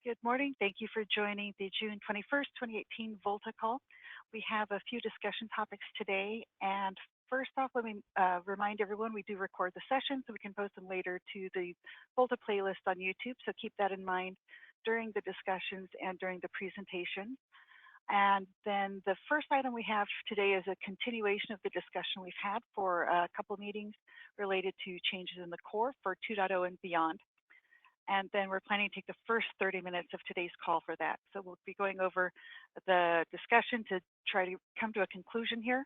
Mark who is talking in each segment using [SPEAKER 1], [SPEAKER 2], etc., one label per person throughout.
[SPEAKER 1] Good morning. Thank you for joining the June 21st, 2018 VOLTHA call. We have a few discussion topics today. And first off, let me remind everyone we do record the session so we can post them later to the VOLTHA playlist on YouTube. So keep that in mind during the discussions and during the presentation. And then the first item we have today is a continuation of the discussion we've had for a couple of meetings related to changes in the core for 2.0 and beyond. And then we're planning to take the first 30 minutes of today's call for that. So we'll be going over the discussion to try to come to a conclusion here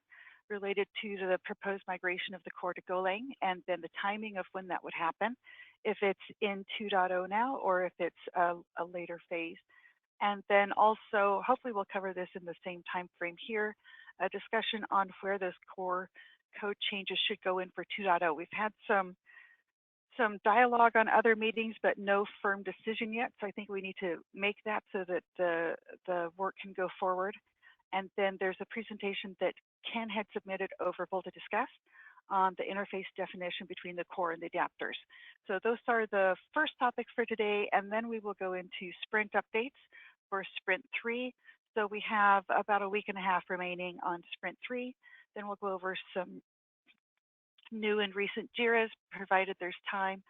[SPEAKER 1] related to the proposed migration of the core to Golang, and then the timing of when that would happen, if it's in 2.0 now or if it's a later phase. And then also, hopefully we'll cover this in the same time frame here, a discussion on where those core code changes should go in for 2.0. We've had some dialogue on other meetings, but no firm decision yet. So I think we need to make that so that the work can go forward. And then there's a presentation that Ken had submitted over VOLTHA Discuss on the interface definition between the core and the adapters. So those are the first topics for today, and then we will go into sprint updates for Sprint 3. So we have about a week and a half remaining on Sprint 3. Then we'll go over some new and recent JIRAs, provided there's time,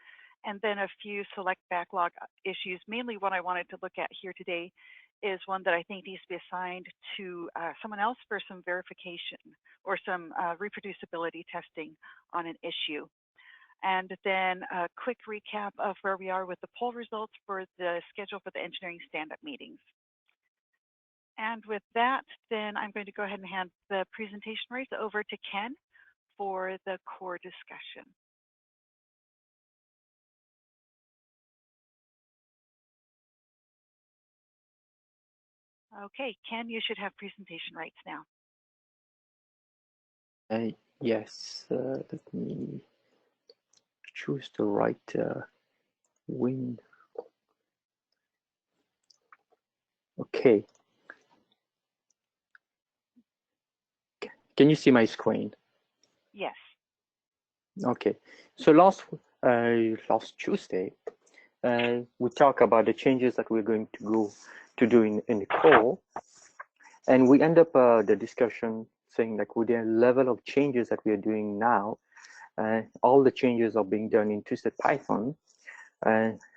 [SPEAKER 1] and then a few select backlog issues. Mainly what I wanted to look at here today is one that I think needs to be assigned to someone else for some verification or some reproducibility testing on an issue. And then a quick recap of where we are with the poll results for the schedule for the engineering stand-up meetings. And with that, then I'm going to go ahead and hand the presentation rights over to Ken for the core discussion. Okay, Ken, you should have presentation rights now.
[SPEAKER 2] Yes, let me choose the right win. Okay. Can you see my screen?
[SPEAKER 1] Yes.
[SPEAKER 2] Okay. So last Tuesday, we talked about the changes that we're going to do in the core, and we end up the discussion saying like with the level of changes that we are doing now, all the changes are being done in Twisted Python,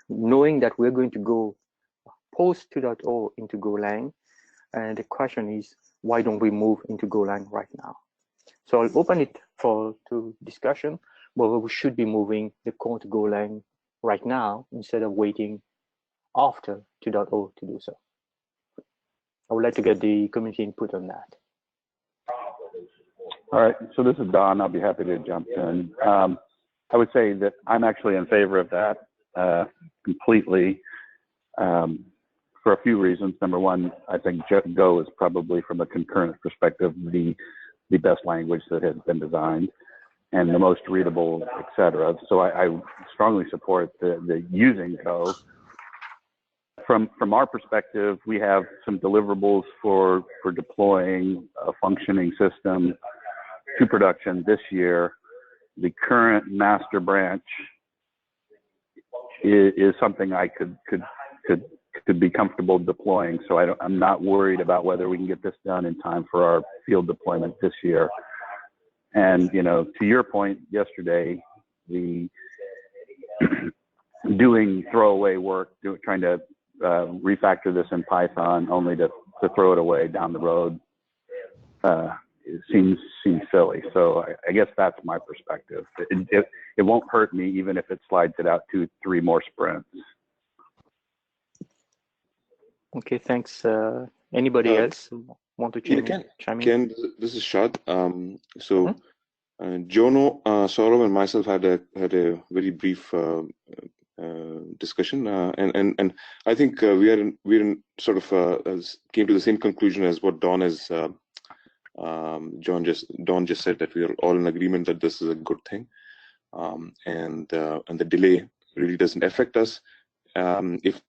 [SPEAKER 2] knowing that we're going to go post 2.0 into Golang, and the question is, why don't we move into Golang right now? So I'll open it to discussion, whether we should be moving the core to Golang right now instead of waiting after 2.0 to do so. I would like to get the community input on that.
[SPEAKER 3] All right, so this is Don. I'll be happy to jump in. I would say that I'm actually in favor of that completely for a few reasons. Number one, I think Go is probably, from a concurrent perspective, the best language that has been designed and the most readable, et cetera. So I strongly support the using Go. From our perspective, we have some deliverables for deploying a functioning system to production this year. The current master branch is something I could be comfortable deploying. So I'm not worried about whether we can get this done in time for our field deployment this year. And to your point yesterday, the doing throwaway work, trying to refactor this in Python only to throw it away down the road it seems silly. So I guess that's my perspective. It won't hurt me even if it slides it out 2-3 more sprints.
[SPEAKER 2] Okay, thanks. Anybody else want to chime in?
[SPEAKER 4] Ken, this is Shad. Jono, Saurav, and myself had a very brief discussion, and I think we're in sort of came to the same conclusion as what Don just said, that we are all in agreement that this is a good thing, and the delay really doesn't affect us. If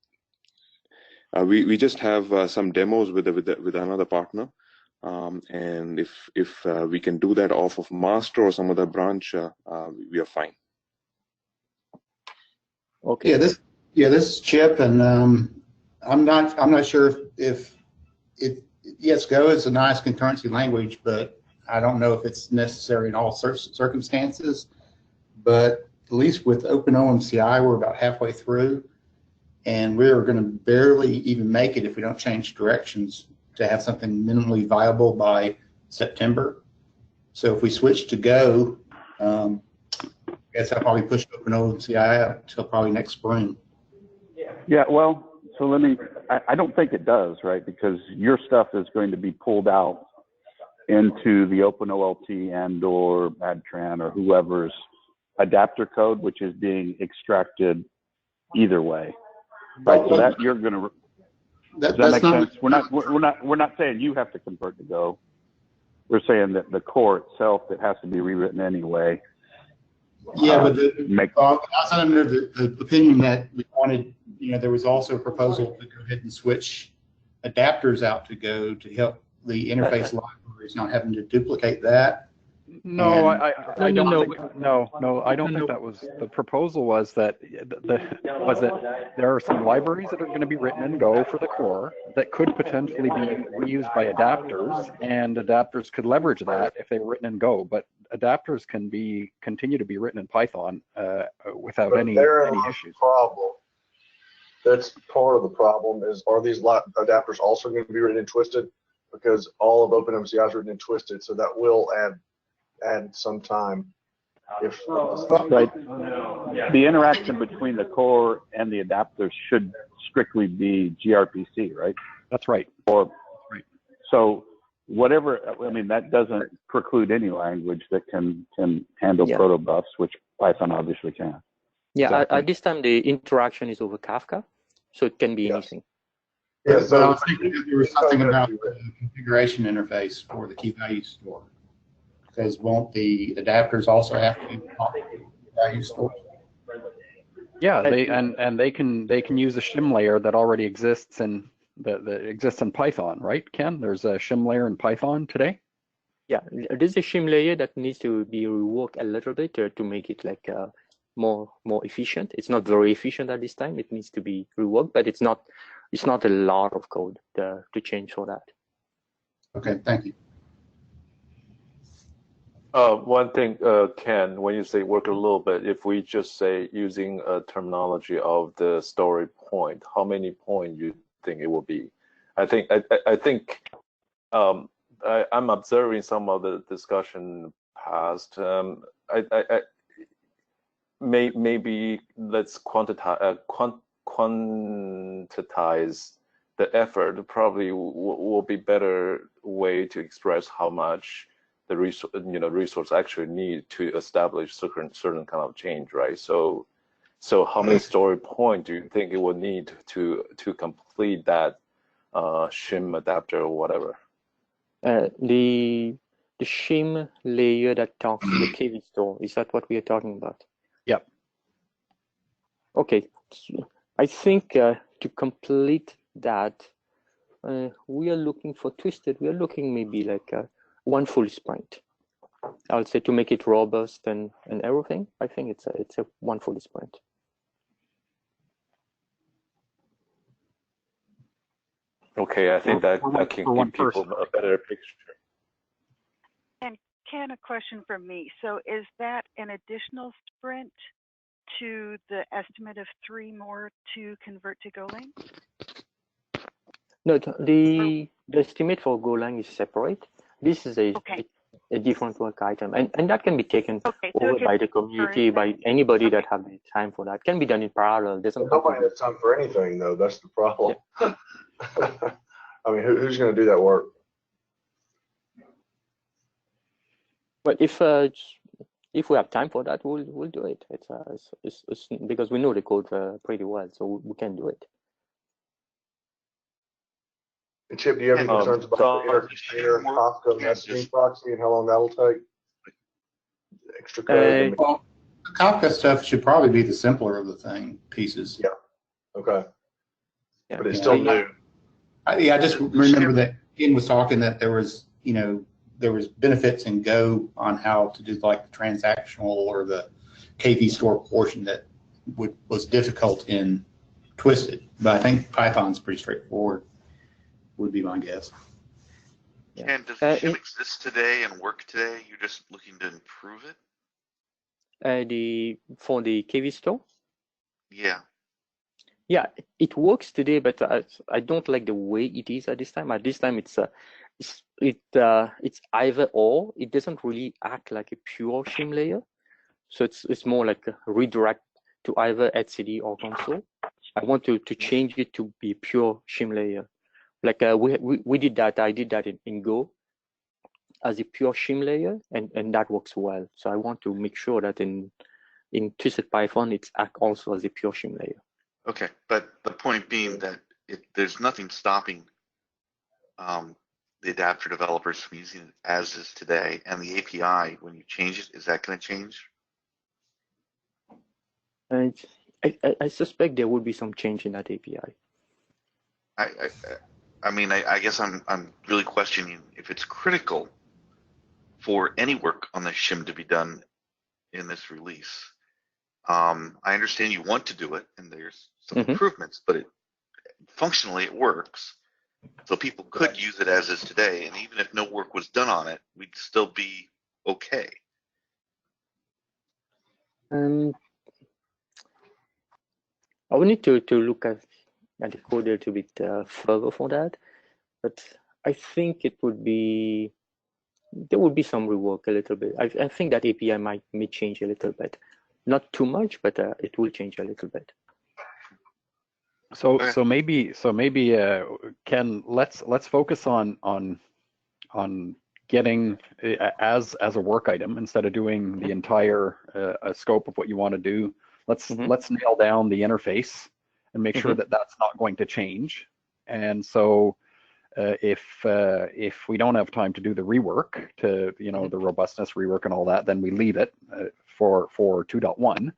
[SPEAKER 4] we just have some demos with another partner, and if we can do that off of master or some other branch, we are fine.
[SPEAKER 2] Okay.
[SPEAKER 5] This is Chip, and I'm not sure if it. Yes, Go is a nice concurrency language, but I don't know if it's necessary in all circumstances. But at least with OpenOMCI, we're about halfway through, and we're going to barely even make it if we don't change directions to have something minimally viable by September. So if we switch to Go, I guess I'll probably push OpenOMCI out until probably next spring.
[SPEAKER 3] Yeah, well, so I don't think it does, right? Because your stuff is going to be pulled out into the OpenOLT and or AdTran or whoever's adapter code, which is being extracted either way. Right, so that you're going to, does that make sense? We're not saying you have to convert to Go. We're saying that the core itself, it has to be rewritten anyway.
[SPEAKER 5] Yeah, but I was under the opinion that we wanted, there was also a proposal to go ahead and switch adapters out to Go to help the interface libraries not having to duplicate that.
[SPEAKER 6] No, I don't think. No, I don't think that was the proposal. Was that there are some libraries that are going to be written in Go for the core that could potentially be reused by adapters, and adapters could leverage that if they were written in Go. But adapters can continue to be written in Python without any issues.
[SPEAKER 7] Problem. That's part of the problem. Are these adapters also going to be written in Twisted? Because all of OpenMCI is written in Twisted, so that will add some time.
[SPEAKER 3] Right. The interaction between the core and the adapters should strictly be gRPC, right?
[SPEAKER 6] That's right.
[SPEAKER 3] So whatever, that doesn't preclude any language that can handle protobufs, which Python obviously can.
[SPEAKER 2] Yeah, exactly. At this time the interaction is over Kafka, so it can be anything.
[SPEAKER 5] Yeah, so I was thinking that there was something about the configuration interface for the key value store. Because won't the adapters also have to be key value store?
[SPEAKER 6] Yeah, they can use a shim layer that already exists in that exists in Python, right, Ken? There's a shim layer in Python today.
[SPEAKER 2] Yeah, there's a shim layer that needs to be reworked a little bit to make it like more efficient. It's not very efficient at this time. It needs to be reworked, but it's not a lot of code to change for that.
[SPEAKER 5] Okay, thank you.
[SPEAKER 8] One thing, Ken, when you say work a little bit, if we just say using a terminology of the story point, how many points you think it will be? I think I'm observing some of the discussion past. Maybe let's quantize the effort. Probably will be better way to express how much the resource actually need to establish certain kind of change, right? So how many story point do you think it will need to complete that shim adapter or whatever?
[SPEAKER 2] The shim layer that talks to the KV store, is that what we are talking about?
[SPEAKER 6] Yep.
[SPEAKER 2] Okay, I think to complete that, we are looking for Twisted. We are looking maybe like one full sprint. I would say to make it robust and everything. I think it's a one full sprint.
[SPEAKER 8] Okay, I think that can give people a better picture.
[SPEAKER 1] And Ken, a question from me. So is that an additional sprint to the estimate of 3 more to convert to Golang?
[SPEAKER 2] No, the estimate for Golang is separate. This is a different work item, and that can be taken over by the community, by anybody that have the time for that. Can be done in parallel.
[SPEAKER 7] Nobody has time for anything, though. That's the problem. Yeah. I mean, who's going to do that work?
[SPEAKER 2] But if we have time for that, we'll do it. It's because we know the code pretty well, so we can do it.
[SPEAKER 7] Chip, do you have any concerns about the inter-container Kafka messaging proxy and how long that'll take? Extra code?
[SPEAKER 5] Well, the Kafka stuff should probably be the simpler of the pieces.
[SPEAKER 7] Yeah. Okay.
[SPEAKER 2] Yeah.
[SPEAKER 7] But it's still new.
[SPEAKER 5] I just remember that Ian was talking that there was benefits in Go on how to do like the transactional or the KV store portion that was difficult in twisted. But I think Python's pretty straightforward, would be my guess.
[SPEAKER 2] Yeah.
[SPEAKER 9] And does shim exist today and work today? You're just looking to improve it?
[SPEAKER 2] For the KV store?
[SPEAKER 9] Yeah.
[SPEAKER 2] Yeah, it works today, but I don't like the way it is at this time. At this time, it's either or. It doesn't really act like a pure shim layer, so it's more like a redirect to either etcd or console. I want to change it to be pure shim layer. Like we did that. I did that in Go as a pure shim layer, and that works well. So I want to make sure that in Twisted Python, it's act also as a pure shim layer.
[SPEAKER 9] Okay, but the point being that there's nothing stopping the adapter developers from using it as is today, and the API, when you change it, is that going to change?
[SPEAKER 2] And I suspect there will be some change in that API.
[SPEAKER 9] I mean, I guess I'm really questioning if it's critical for any work on the shim to be done in this release. I understand you want to do it, and there's some improvements, but functionally it works. So people could use it as is today, and even if no work was done on it, we'd still be okay.
[SPEAKER 2] I will need to look at the code a little bit further for that, but I think there would be some rework a little bit. I think that API may change a little bit, not too much, but it will change a little bit.
[SPEAKER 6] So maybe Ken, let's focus on getting as a work item instead of doing the entire scope of what you want to do. Let's nail down the interface and make sure that that's not going to change. And so if we don't have time to do the rework, to the robustness rework and all that, then we leave it for 2.1.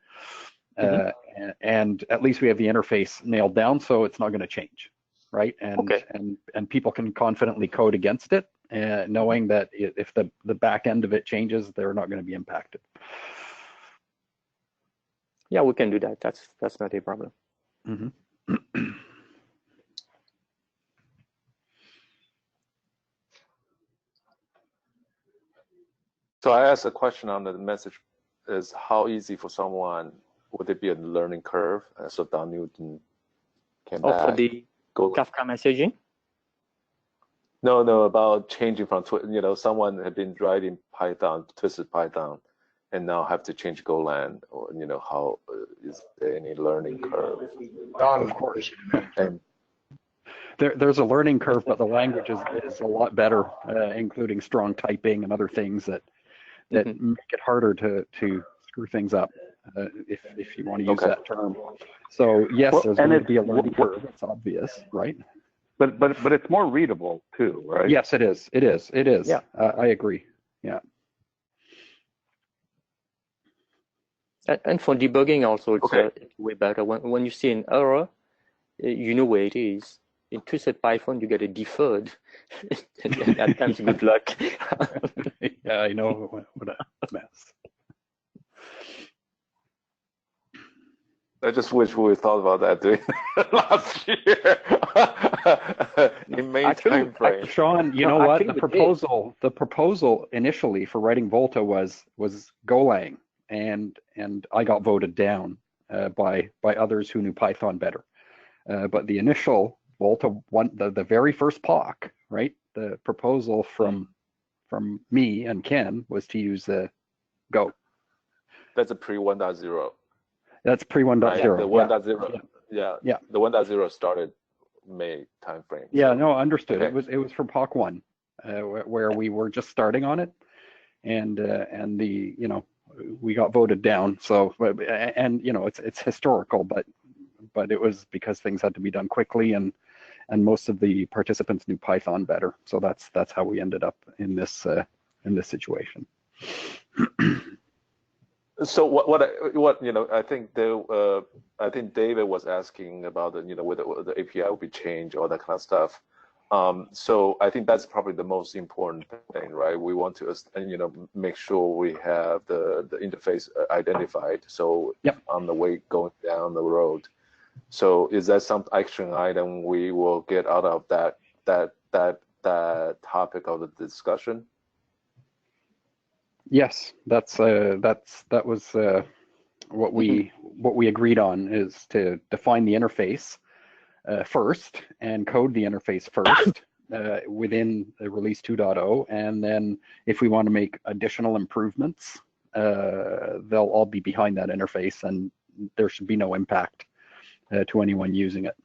[SPEAKER 6] And at least we have the interface nailed down, so it's not going to change, right? And people can confidently code against it, knowing that if the back end of it changes, they're not going to be impacted.
[SPEAKER 2] Yeah, we can do that. That's not a problem.
[SPEAKER 8] So I asked a question on the message: is how easy for someone would it be a learning curve? So Don Newton came back.
[SPEAKER 2] For the Kafka messaging?
[SPEAKER 8] No, about changing from someone had been writing Python, Twisted Python, and now have to change Golang, or how is there any learning curve?
[SPEAKER 7] Of course.
[SPEAKER 6] There's a learning curve, but the language is a lot better, including strong typing and other things that make it harder to screw things up, if you want to use that term. So yes, there's going to be a learning curve. It's obvious, right?
[SPEAKER 3] But it's more readable too, right?
[SPEAKER 6] Yes, it is. It is.
[SPEAKER 2] Yeah.
[SPEAKER 6] I agree. Yeah.
[SPEAKER 2] And for debugging also, it's way better. When you see an error, you know where it is. In Twisted Python, you get a deferred. And that time's good luck.
[SPEAKER 6] Yeah, I know. What a mess.
[SPEAKER 8] I just wish we thought about that doing last year in May timeframe.
[SPEAKER 6] Sean, you know what? The proposal initially for writing VOLTHA was Golang, and I got voted down by others who knew Python better. But the initial VOLTHA one, the very first POC, right? The proposal from me and Ken was to use Go.
[SPEAKER 8] That's a pre 1.0.
[SPEAKER 6] That's pre 1.0.
[SPEAKER 8] Right? The 1.0. Yeah. The 1.0 started May timeframe.
[SPEAKER 6] Yeah, no, understood. Okay. It was for POC 1, where we were just starting on it, and we got voted down. So it's historical, but it was because things had to be done quickly, and most of the participants knew Python better. So that's how we ended up in this situation.
[SPEAKER 8] So what I think David was asking about whether the API will be changed, all that kind of stuff. So I think that's probably the most important thing, right? We want to make sure we have the interface identified. So on the way going down the road, So is that some action item we will get out of that topic of the discussion?
[SPEAKER 6] Yes, that was what we agreed on, is to define the interface first and code the interface first within the release 2.0, and then if we want to make additional improvements, they'll all be behind that interface, and there should be no impact to anyone using it.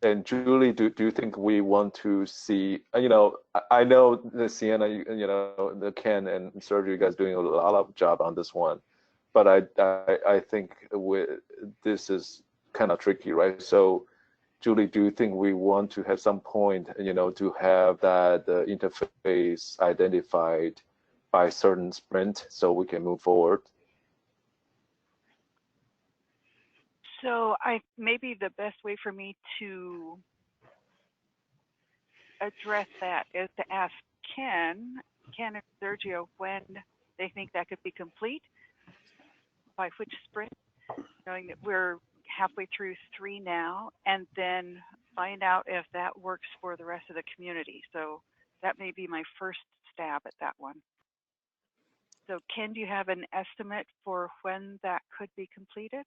[SPEAKER 8] And Julie, do you think we want to see, I know the Sienna, the Ken and Sergio, you guys doing a lot of job on this one, but I think this is kind of tricky, right? So Julie, do you think we want to have some point, to have that interface identified by a certain sprint so we can move forward?
[SPEAKER 1] So maybe the best way for me to address that is to ask Ken and Sergio when they think that could be complete, by which sprint, knowing that we're halfway through 3 now, and then find out if that works for the rest of the community. So that may be my first stab at that one. So Ken, do you have an estimate for when that could be completed?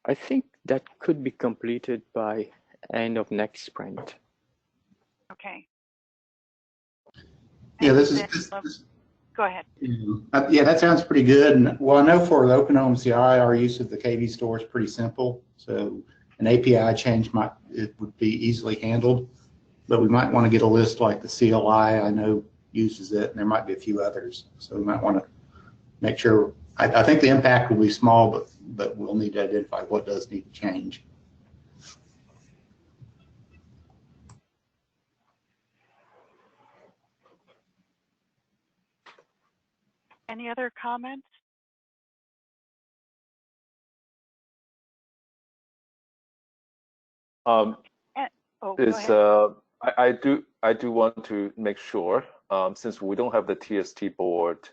[SPEAKER 2] I think that could be completed by end of next sprint.
[SPEAKER 1] Okay.
[SPEAKER 5] Yeah,
[SPEAKER 1] go ahead.
[SPEAKER 5] Yeah, that sounds pretty good. And well, I know for the OpenOMCI, our use of the KV store is pretty simple. So an API change would be easily handled, but we might want to get a list like the CLI I know uses it, and there might be a few others. So we might want to make sure. I think the impact will be small, but we'll need to identify what does need to change.
[SPEAKER 1] Any other comments?
[SPEAKER 8] Go ahead. I do want to make sure, since we don't have the TST board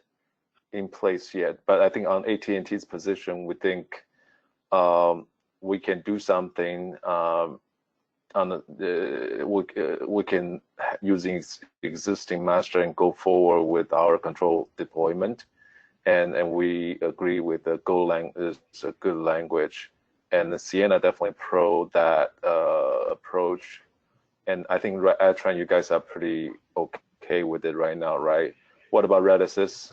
[SPEAKER 8] in place yet, but I think on AT&T's position, we think we can do something we can using existing master and go forward with our control deployment, and we agree with the Golang is a good language, and the Sienna definitely pro that approach, and I think Atran, you guys are pretty okay with it right now, right? What about Redis?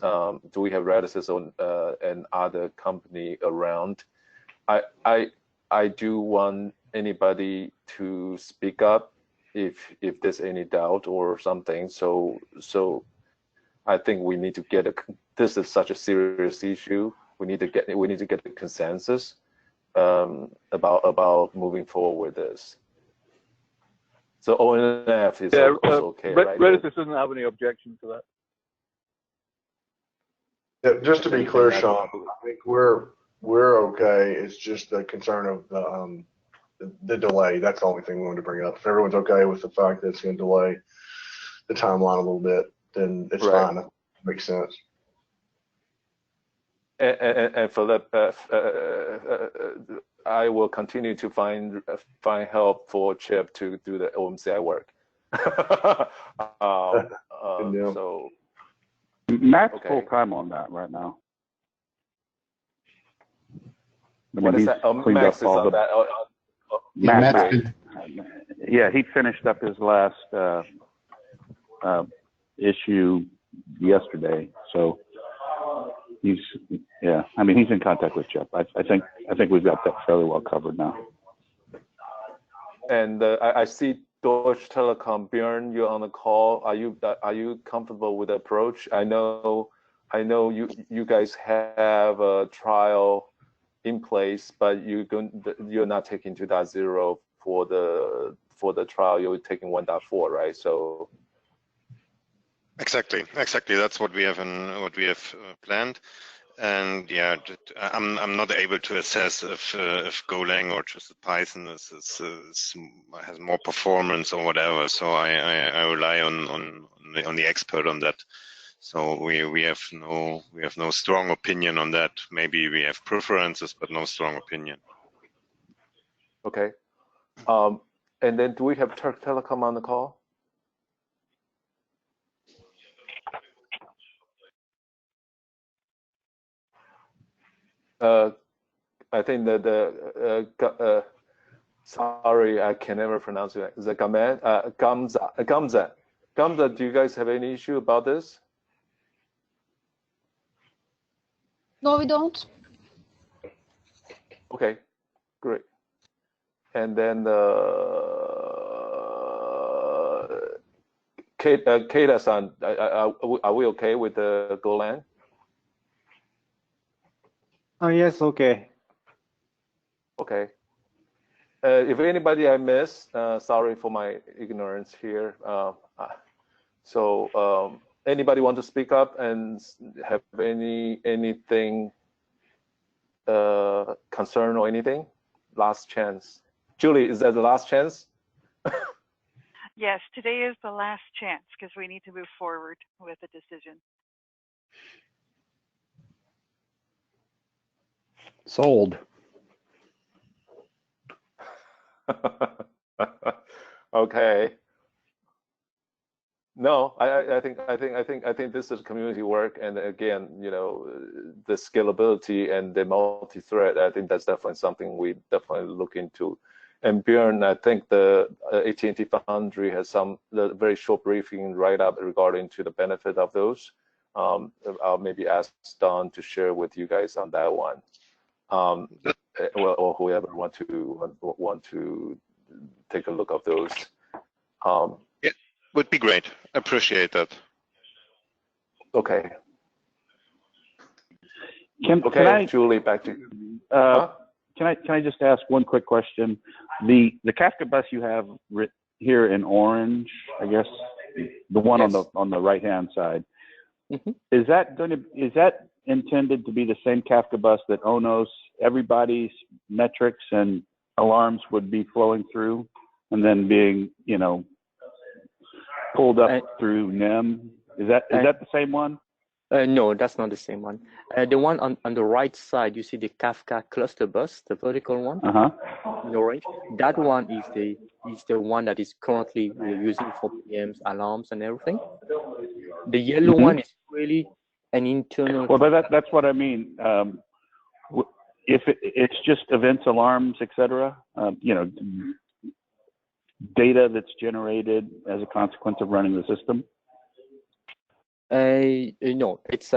[SPEAKER 8] Do we have Redis on and other company around? I do want anybody to speak up if there's any doubt or something. So I think we need to get this is such a serious issue. We need to get the consensus about moving forward with this. So ONF is also okay, right?
[SPEAKER 10] Redis doesn't have any objection to that.
[SPEAKER 7] Yeah, just to be clear, Sean, I think we're okay. It's just the concern of the delay. That's the only thing we wanted to bring up. If everyone's okay with the fact that it's going to delay the timeline a little bit, then it's fine. That makes sense.
[SPEAKER 8] And for that, I will continue to find help for Chip to do the OMCI work. So
[SPEAKER 3] Matt's full time on that right now.
[SPEAKER 8] What is that? Max is on that.
[SPEAKER 3] Matt, yeah, he finished up his last issue yesterday, so he's in contact with Chip. I think we've got that fairly well covered now.
[SPEAKER 8] And I see Deutsche Telekom, Björn, you're on the call. Are you comfortable with the approach? I know you guys have a trial in place, but you're not taking 2.0 for the trial. You're taking 1.4, right? So
[SPEAKER 11] exactly. That's what we have planned. And yeah, I'm not able to assess if Golang or just Python has more performance or whatever. So I rely on the expert on that. So we have no strong opinion on that. Maybe we have preferences, but no strong opinion.
[SPEAKER 8] Okay. And then do we have Turk Telecom on the call? I think that sorry, I can never pronounce it. The Gamza, do you guys have any issue about this?
[SPEAKER 12] No, we don't.
[SPEAKER 8] Okay, great. And then Keita-san, are we okay with the Golang?
[SPEAKER 10] Oh, yes, okay.
[SPEAKER 8] Okay. If anybody I missed, sorry for my ignorance here. So anybody want to speak up and have anything concern or anything? Last chance. Julie, is that the last chance?
[SPEAKER 1] Yes, today is the last chance because we need to move forward with a decision.
[SPEAKER 6] Sold.
[SPEAKER 8] Okay. No, I think this is community work, and again, you know, the scalability and the multi-thread. I think that's definitely something we definitely look into. And Björn, I think the AT&T Foundry has the very short briefing write-up regarding to the benefit of those. I'll maybe ask Don to share with you guys on that one. Well, or whoever want to take a look at those.
[SPEAKER 11] Yeah, would be great. Appreciate that.
[SPEAKER 8] Okay.
[SPEAKER 3] Can I,
[SPEAKER 8] Julie, back to you.
[SPEAKER 3] Can I just ask one quick question? The Kafka bus you have here in orange, I guess, the one
[SPEAKER 8] Yes.
[SPEAKER 3] on the right hand side,
[SPEAKER 8] Mm-hmm.
[SPEAKER 3] is that intended to be the same Kafka bus that ONOS, everybody's metrics and alarms would be flowing through and then being, you know, pulled up through NEM? Is that the same one?
[SPEAKER 2] No, that's not the same one. The one on the right side, you see the Kafka cluster bus, the vertical one, in orange. That one is the one that is currently we're using for PMs, alarms, and everything. The yellow one is really an internal.
[SPEAKER 3] Well, that's what I mean. If it's just events, alarms, etc., you know, data that's generated as a consequence of running the system.
[SPEAKER 2] No, it's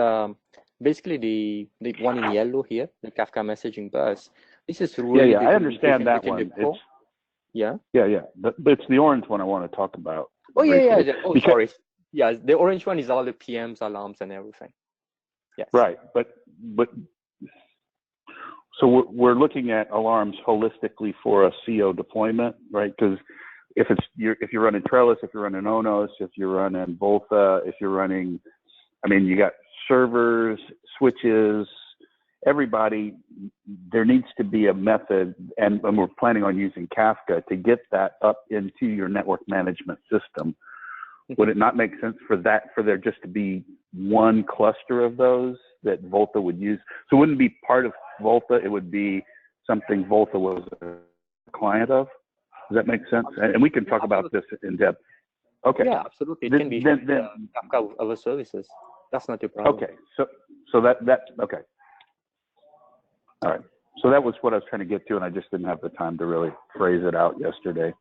[SPEAKER 2] basically the one in yellow here, the Kafka messaging bus. This is really
[SPEAKER 3] I understand that one.
[SPEAKER 2] Yeah,
[SPEAKER 3] but it's the orange one I want to talk about.
[SPEAKER 2] Oh
[SPEAKER 3] briefly.
[SPEAKER 2] yeah. Oh, sorry. Yeah, the orange one is all the PMs, alarms, and everything. Yes.
[SPEAKER 3] Right, but so we're looking at alarms holistically for a CO deployment, right? Because if you're running Trellis, if you're running ONOS, if you're running VOLTHA, if you're running, I mean, you got servers, switches, everybody, there needs to be a method, and we're planning on using Kafka to get that up into your network management system. Would it not make sense for there just to be one cluster of those that VOLTHA would use? So it wouldn't be part of VOLTHA, it would be something VOLTHA was a client of? Does that make sense? And we can talk about this in depth. Okay.
[SPEAKER 2] Yeah, absolutely. It can be Kafka other services. That's not the problem.
[SPEAKER 3] Okay. So that okay. All right. So that was what I was trying to get to, and I just didn't have the time to really phrase it out yesterday.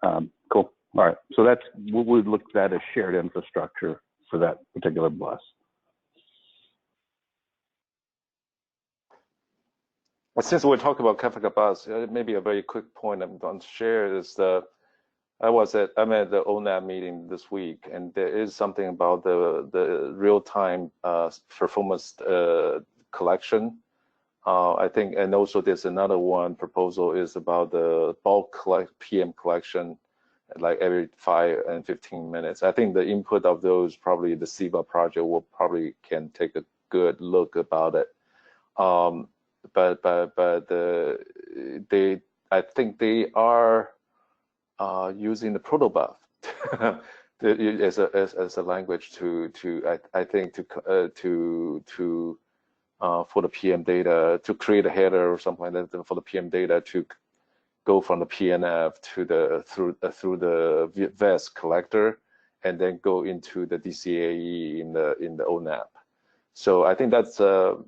[SPEAKER 3] Cool. All right. So that's what we looked at as shared infrastructure for that particular bus.
[SPEAKER 8] Since we're talking about Kafka bus, maybe a very quick point I'm going to share is I'm at the ONAP meeting this week, and there is something about the real-time performance collection. I think, and also there's another one proposal is about the bulk PM collection, like every 5 and 15 minutes. I think the input of those, probably the SIBA project can take a good look about it. But I think they are using the protobuf as a language I think for the PM data, to create a header or something like that for the PM data to go from the PNF to the through the VES collector, and then go into the DCAE in the ONAP. So I think that's a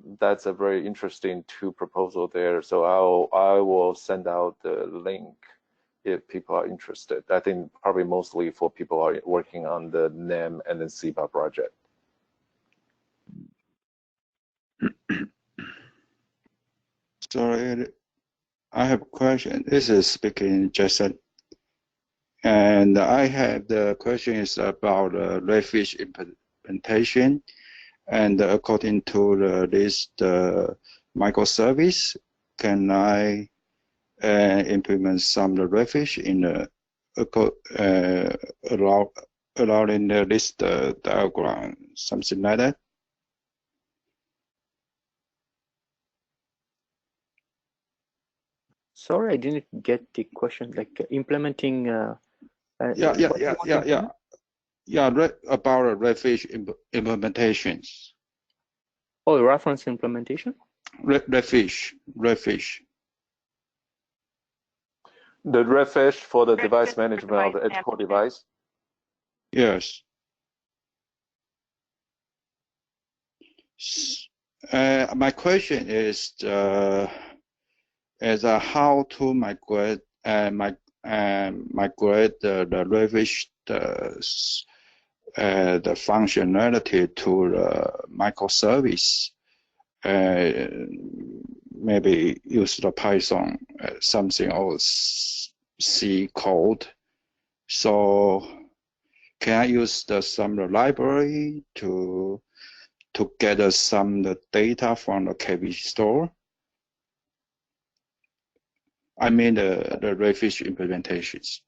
[SPEAKER 8] very interesting proposal there. So I will send out the link if people are interested. I think probably mostly for people who are working on the NEM and the SIBA project.
[SPEAKER 13] Sorry, I have a question. This is speaking Jason. And I have the question is about Redfish implementation. And according to the list microservice, can I implement some Redfish in the allowing the list diagram, something like that?
[SPEAKER 2] Sorry, I didn't get the question. Like implementing.
[SPEAKER 13] Yeah. About Redfish implementations.
[SPEAKER 2] Oh, reference implementation.
[SPEAKER 13] Redfish.
[SPEAKER 8] The Redfish for the device management of the edge core device.
[SPEAKER 13] Yes. My question is how to migrate migrate the Redfish the functionality to the microservice. Maybe use the Python something else C code. So can I use some library to gather some data from the KB store? I mean the Redfish implementations.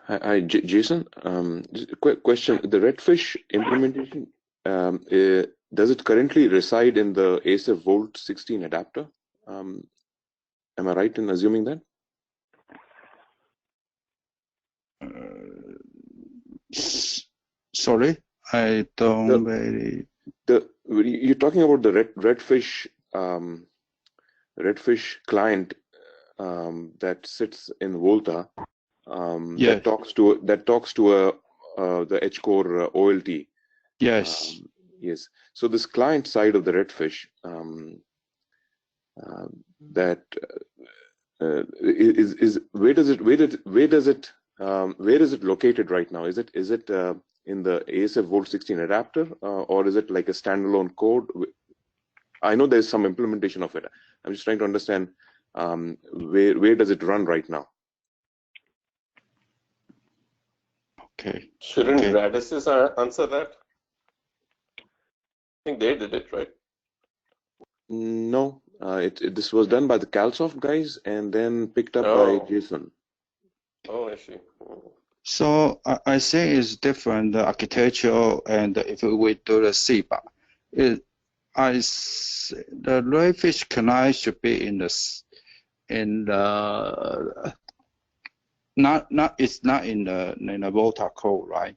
[SPEAKER 4] Hi, Jason. Quick question: the Redfish implementation, does it currently reside in the ASF Volt 16 adapter? Am I right in assuming that?
[SPEAKER 13] Sorry, I don't really.
[SPEAKER 4] You're talking about the Redfish Redfish client that sits in VOLTHA.
[SPEAKER 13] Yes.
[SPEAKER 4] that talks to the edge core OLT.
[SPEAKER 13] Yes.
[SPEAKER 4] Yes. So this client side of the Redfish is where is it located right now? Is it in the ASF Volt 16 adapter or is it like a standalone code? I know there's some implementation of it. I'm just trying to understand where does it run right now?
[SPEAKER 13] Okay.
[SPEAKER 8] Shouldn't Radisys answer that? I think they did it, right?
[SPEAKER 4] No, this was done by the CalSoft guys and then picked up by Jason.
[SPEAKER 8] Oh, I see.
[SPEAKER 13] So I think it's different architecture, and if we do the SIBA, the Redfish client should be it's not in the VOLTHA code, right?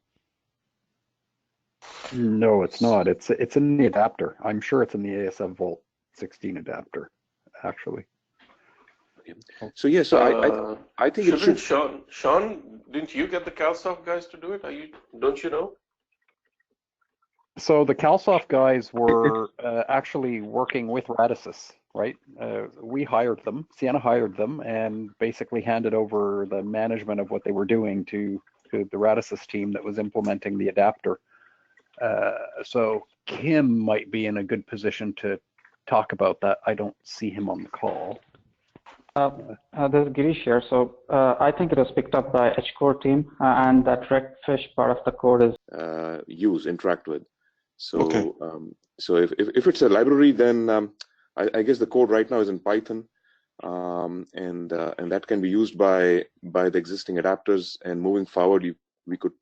[SPEAKER 6] No, it's not. It's in the adapter. I'm sure it's in the ASF Volt 16 adapter, actually.
[SPEAKER 4] So yeah, so I think it should.
[SPEAKER 8] Sean, didn't you get the CalSoft guys to do it? Don't you know?
[SPEAKER 6] So the CalSoft guys were actually working with Radisys, right? We hired them, Sienna hired them, and basically handed over the management of what they were doing to the Radisys team that was implementing the adapter. So Kim might be in a good position to talk about that. I don't see him on the call.
[SPEAKER 10] This is Girish here. So I think it was picked up by HCore team, and that Redfish part of the code is
[SPEAKER 4] interact with. So
[SPEAKER 13] okay.
[SPEAKER 4] So if it's a library, then I guess the code right now is in Python, and that can be used by the existing adapters. And moving forward, you could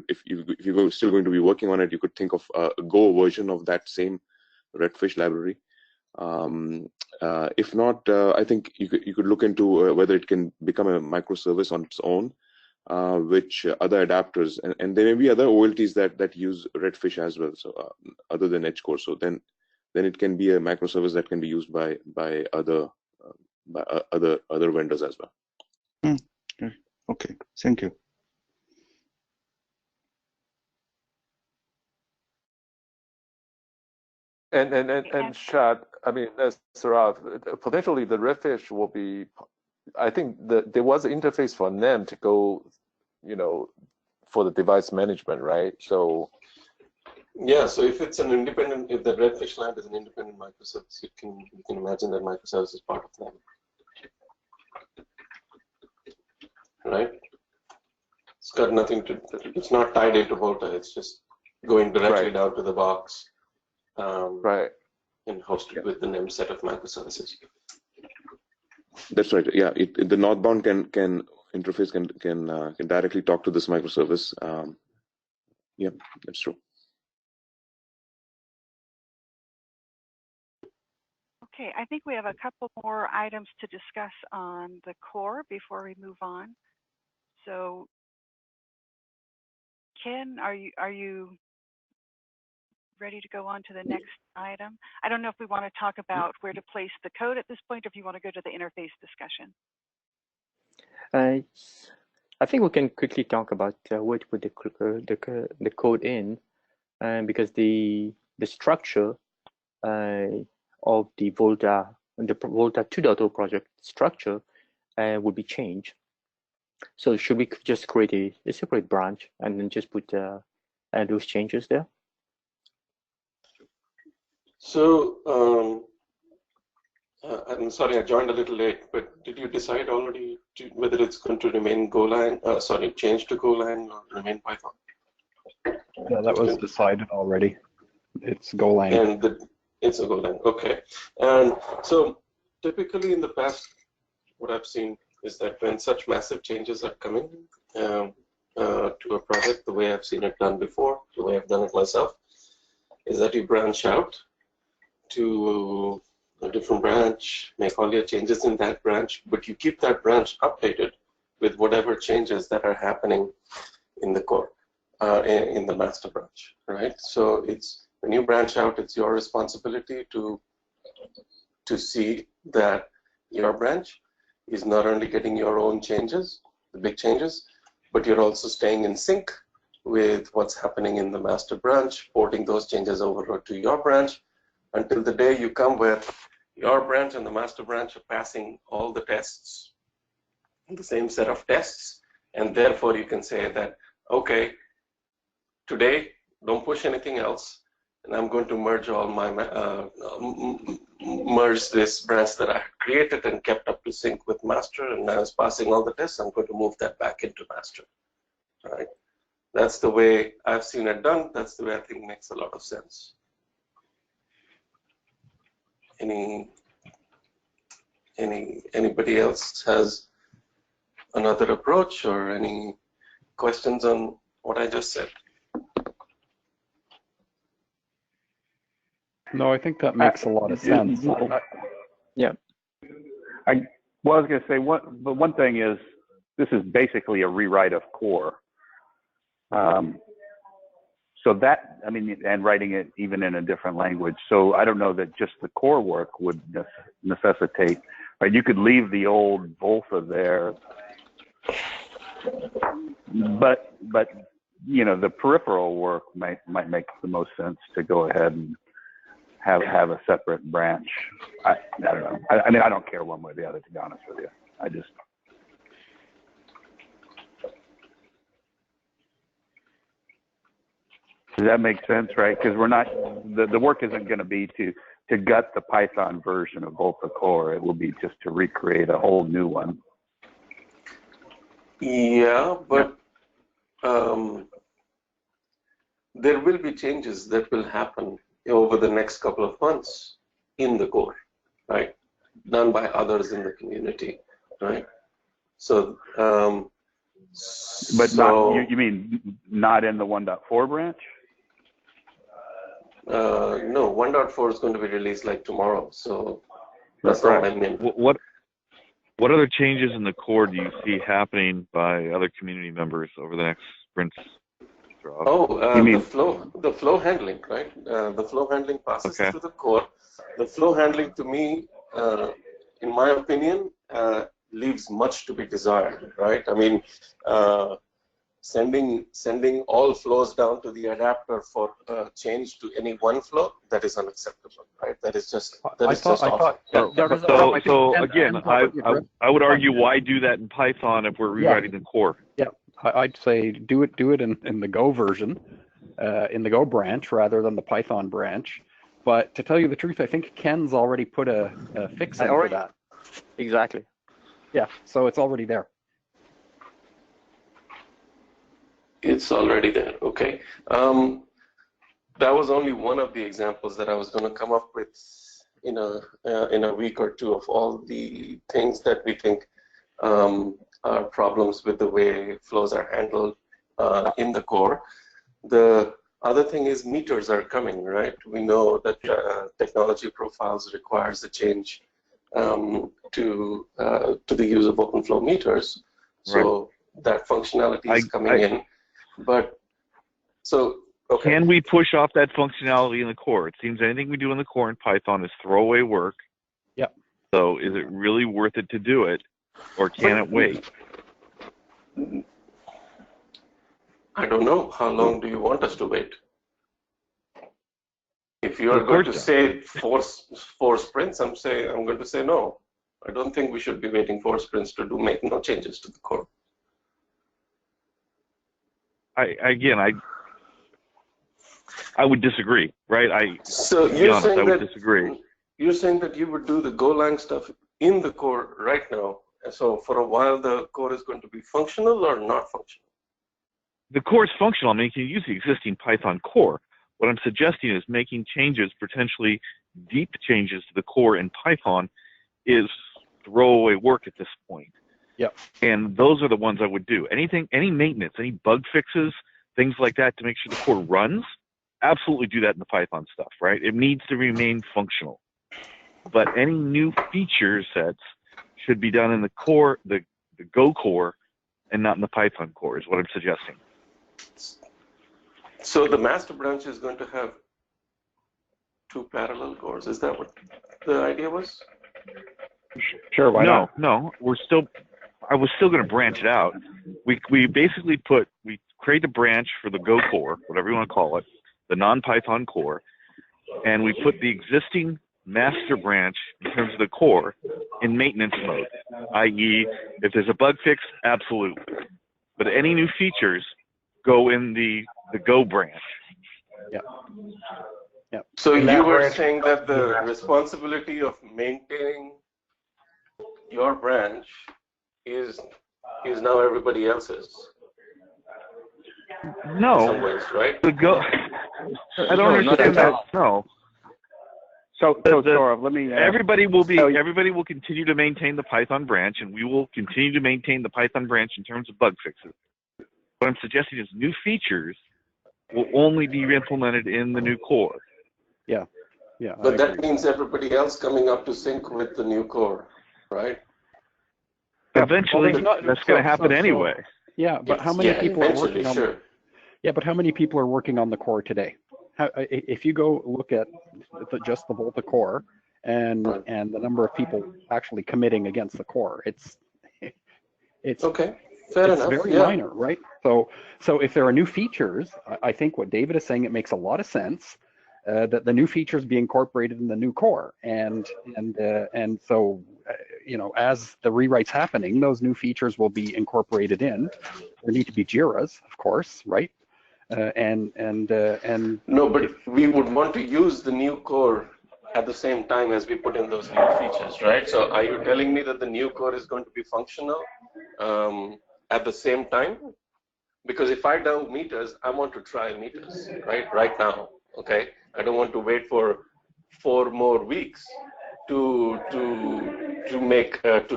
[SPEAKER 4] if you're still going to be working on it, you could think of a Go version of that same Redfish library. If not, I think you could look into whether it can become a microservice on its own, which other adapters and there may be other OLTs that use Redfish as well. So other than EdgeCore, so then it can be a microservice that can be used by other by other vendors as well.
[SPEAKER 13] Okay, thank you.
[SPEAKER 8] And Shad, I mean, Saurav, potentially the Redfish will be, I think there was an interface for NEM to go, for the device management, right? So yeah, so if it's an independent, if the Redfish land is an independent microservice, you can imagine that microservice is part of NEM, right? It's got nothing to, it's not tied into VOLTHA, it's just going directly down to the box. And hosted with the NEM set of microservices.
[SPEAKER 4] That's right. Yeah, the northbound interface can directly talk to this microservice. Yeah, that's true.
[SPEAKER 1] Okay, I think we have a couple more items to discuss on the core before we move on. So, Ken, are you ready to go on to the next item? I don't know if we want to talk about where to place the code at this point, or if you want to go to the interface discussion.
[SPEAKER 2] I think we can quickly talk about where to put the code in, because the structure of the VOLTHA 2.0 project structure will be changed. So should we just create a separate branch and then just put those changes there?
[SPEAKER 8] So I'm sorry, I joined a little late, but did you decide already whether it's going to remain Golang, change to Golang or remain Python?
[SPEAKER 6] Yeah, that was decided already. It's Golang.
[SPEAKER 8] And it's a Golang, okay. And so typically in the past, what I've seen is that when such massive changes are coming to a project, the way I've seen it done before, the way I've done it myself, is that you branch out to a different branch, make all your changes in that branch, but you keep that branch updated with whatever changes that are happening in the core, in the master branch, right? So it's, when you branch out, it's your responsibility to see that your branch is not only getting your own changes, the big changes, but you're also staying in sync with what's happening in the master branch, porting those changes over to your branch, until the day you come where your branch and the master branch are passing all the tests, the same set of tests, and therefore you can say that, okay, today don't push anything else, and I'm going to merge all my merge this branch that I created and kept up to sync with master, and now it's passing all the tests. I'm going to move that back into master. Right? That's the way I've seen it done. That's the way I think makes a lot of sense. Anybody else has another approach or any questions on what I just said?
[SPEAKER 6] No, I think that makes a lot of sense.
[SPEAKER 2] Yeah.
[SPEAKER 3] I was going to say, one thing is, this is basically a rewrite of core. So that, I mean, and writing it even in a different language. So I don't know that just the core work would necessitate, right? You could leave the old VOLTHA there, but the peripheral work might make the most sense to go ahead and have a separate branch. I don't know. I mean, I don't care one way or the other, to be honest with you. I just. Does that make sense, right? Because we're not, the work isn't going to be to gut the Python version of VOLTHA core. It will be just to recreate a whole new one.
[SPEAKER 8] Yeah, but there will be changes that will happen over the next couple of months in the core, right? Done by others in the community, right? So,
[SPEAKER 3] but not, you mean not in the 1.4 branch?
[SPEAKER 8] No, 1.4 is going to be released like tomorrow, so that's not what I meant.
[SPEAKER 14] What other changes in the core do you see happening by other community members over the next sprints?
[SPEAKER 8] The flow handling, right? The flow handling passes through the core. The flow handling, to me,
[SPEAKER 15] in my opinion, leaves much to be desired, right? I mean, sending all flows down to the adapter for change to any one flow, that is unacceptable, right? That is just awful.
[SPEAKER 14] So again, I would argue, why do that in Python if we're rewriting the core?
[SPEAKER 6] Yeah, I'd say do it in the Go version, in the Go branch rather than the Python branch. But to tell you the truth, I think Ken's already put a fix in for that.
[SPEAKER 2] Exactly.
[SPEAKER 6] Yeah, so it's already there.
[SPEAKER 15] It's already there. Okay. That was only one of the examples that I was going to come up with in a week or two of all the things that we think are problems with the way flows are handled in the core. The other thing is meters are coming, right? We know that technology profiles requires a change to the use of OpenFlow meters. So that functionality is coming in. But so, okay.
[SPEAKER 14] Can we push off that functionality in the core? It seems anything we do in the core in Python is throwaway work.
[SPEAKER 6] Yep.
[SPEAKER 14] So is it really worth it to do it, or can it wait?
[SPEAKER 15] I don't know. How long do you want us to wait? If you are going to say four sprints, I'm going to say no. I don't think we should be waiting 4 sprints to make no changes to the core.
[SPEAKER 14] I would disagree, right?
[SPEAKER 15] So you're saying that you would do the Golang stuff in the core right now, and so for a while the core is going to be functional or not functional?
[SPEAKER 14] The core is functional. I mean, you can use the existing Python core. What I'm suggesting is making changes, potentially deep changes to the core in Python, is throwaway work at this point.
[SPEAKER 6] Yep.
[SPEAKER 14] And those are the ones I would do. Any maintenance, any bug fixes, things like that to make sure the core runs, absolutely do that in the Python stuff, right? It needs to remain functional. But any new feature sets should be done in the core, the Go core, and not in the Python core, is what I'm suggesting.
[SPEAKER 15] So the master branch is going to have 2 parallel cores. Is that what the idea was?
[SPEAKER 6] Sure, why not?
[SPEAKER 14] No, I was still going to branch it out. We basically we create a branch for the Go core, whatever you want to call it, the non-Python core, and we put the existing master branch in terms of the core in maintenance mode, i.e., if there's a bug fix, absolutely. But any new features go in the Go branch.
[SPEAKER 6] Yeah. Yeah.
[SPEAKER 15] So you were saying that the responsibility of maintaining your branch is now everybody else's.
[SPEAKER 14] No.
[SPEAKER 15] In some ways, right?
[SPEAKER 14] The Go. I don't understand that. No.
[SPEAKER 6] So Saurav, let me.
[SPEAKER 14] Everybody will continue to maintain the Python branch, and we will continue to maintain the Python branch in terms of bug fixes. What I'm suggesting is new features will only be implemented in the new core.
[SPEAKER 6] Yeah. Yeah.
[SPEAKER 15] But that means everybody else coming up to sync with the new core, right?
[SPEAKER 14] Eventually, that's going to happen anyway.
[SPEAKER 6] Yeah, but how many people are working on? Yeah, but how many people are working on the core today? If you go look at just the VOLTHA core and the number of people actually committing against the core, it's
[SPEAKER 15] okay. Fair enough.
[SPEAKER 6] Very minor, right? So if there are new features, I think what David is saying, it makes a lot of sense that the new features be incorporated in the new core, and so as the rewrites happening, those new features will be incorporated in. There need to be JIRAs, of course, right?
[SPEAKER 15] No, but we would want to use the new core at the same time as we put in those new features, right? So are you telling me that the new core is going to be functional at the same time? Because if I dump meters, I want to try meters, right now, okay? I don't want to wait for 4 more weeks to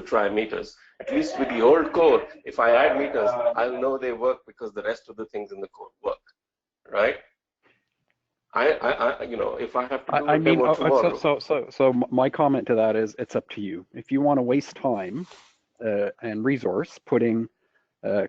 [SPEAKER 15] try meters. At least with the old core, if I add meters, I'll know they work because the rest of the things in the code work, right? If I have to do a demo tomorrow.
[SPEAKER 6] So my comment to that is, it's up to you. If you want to waste time and resource putting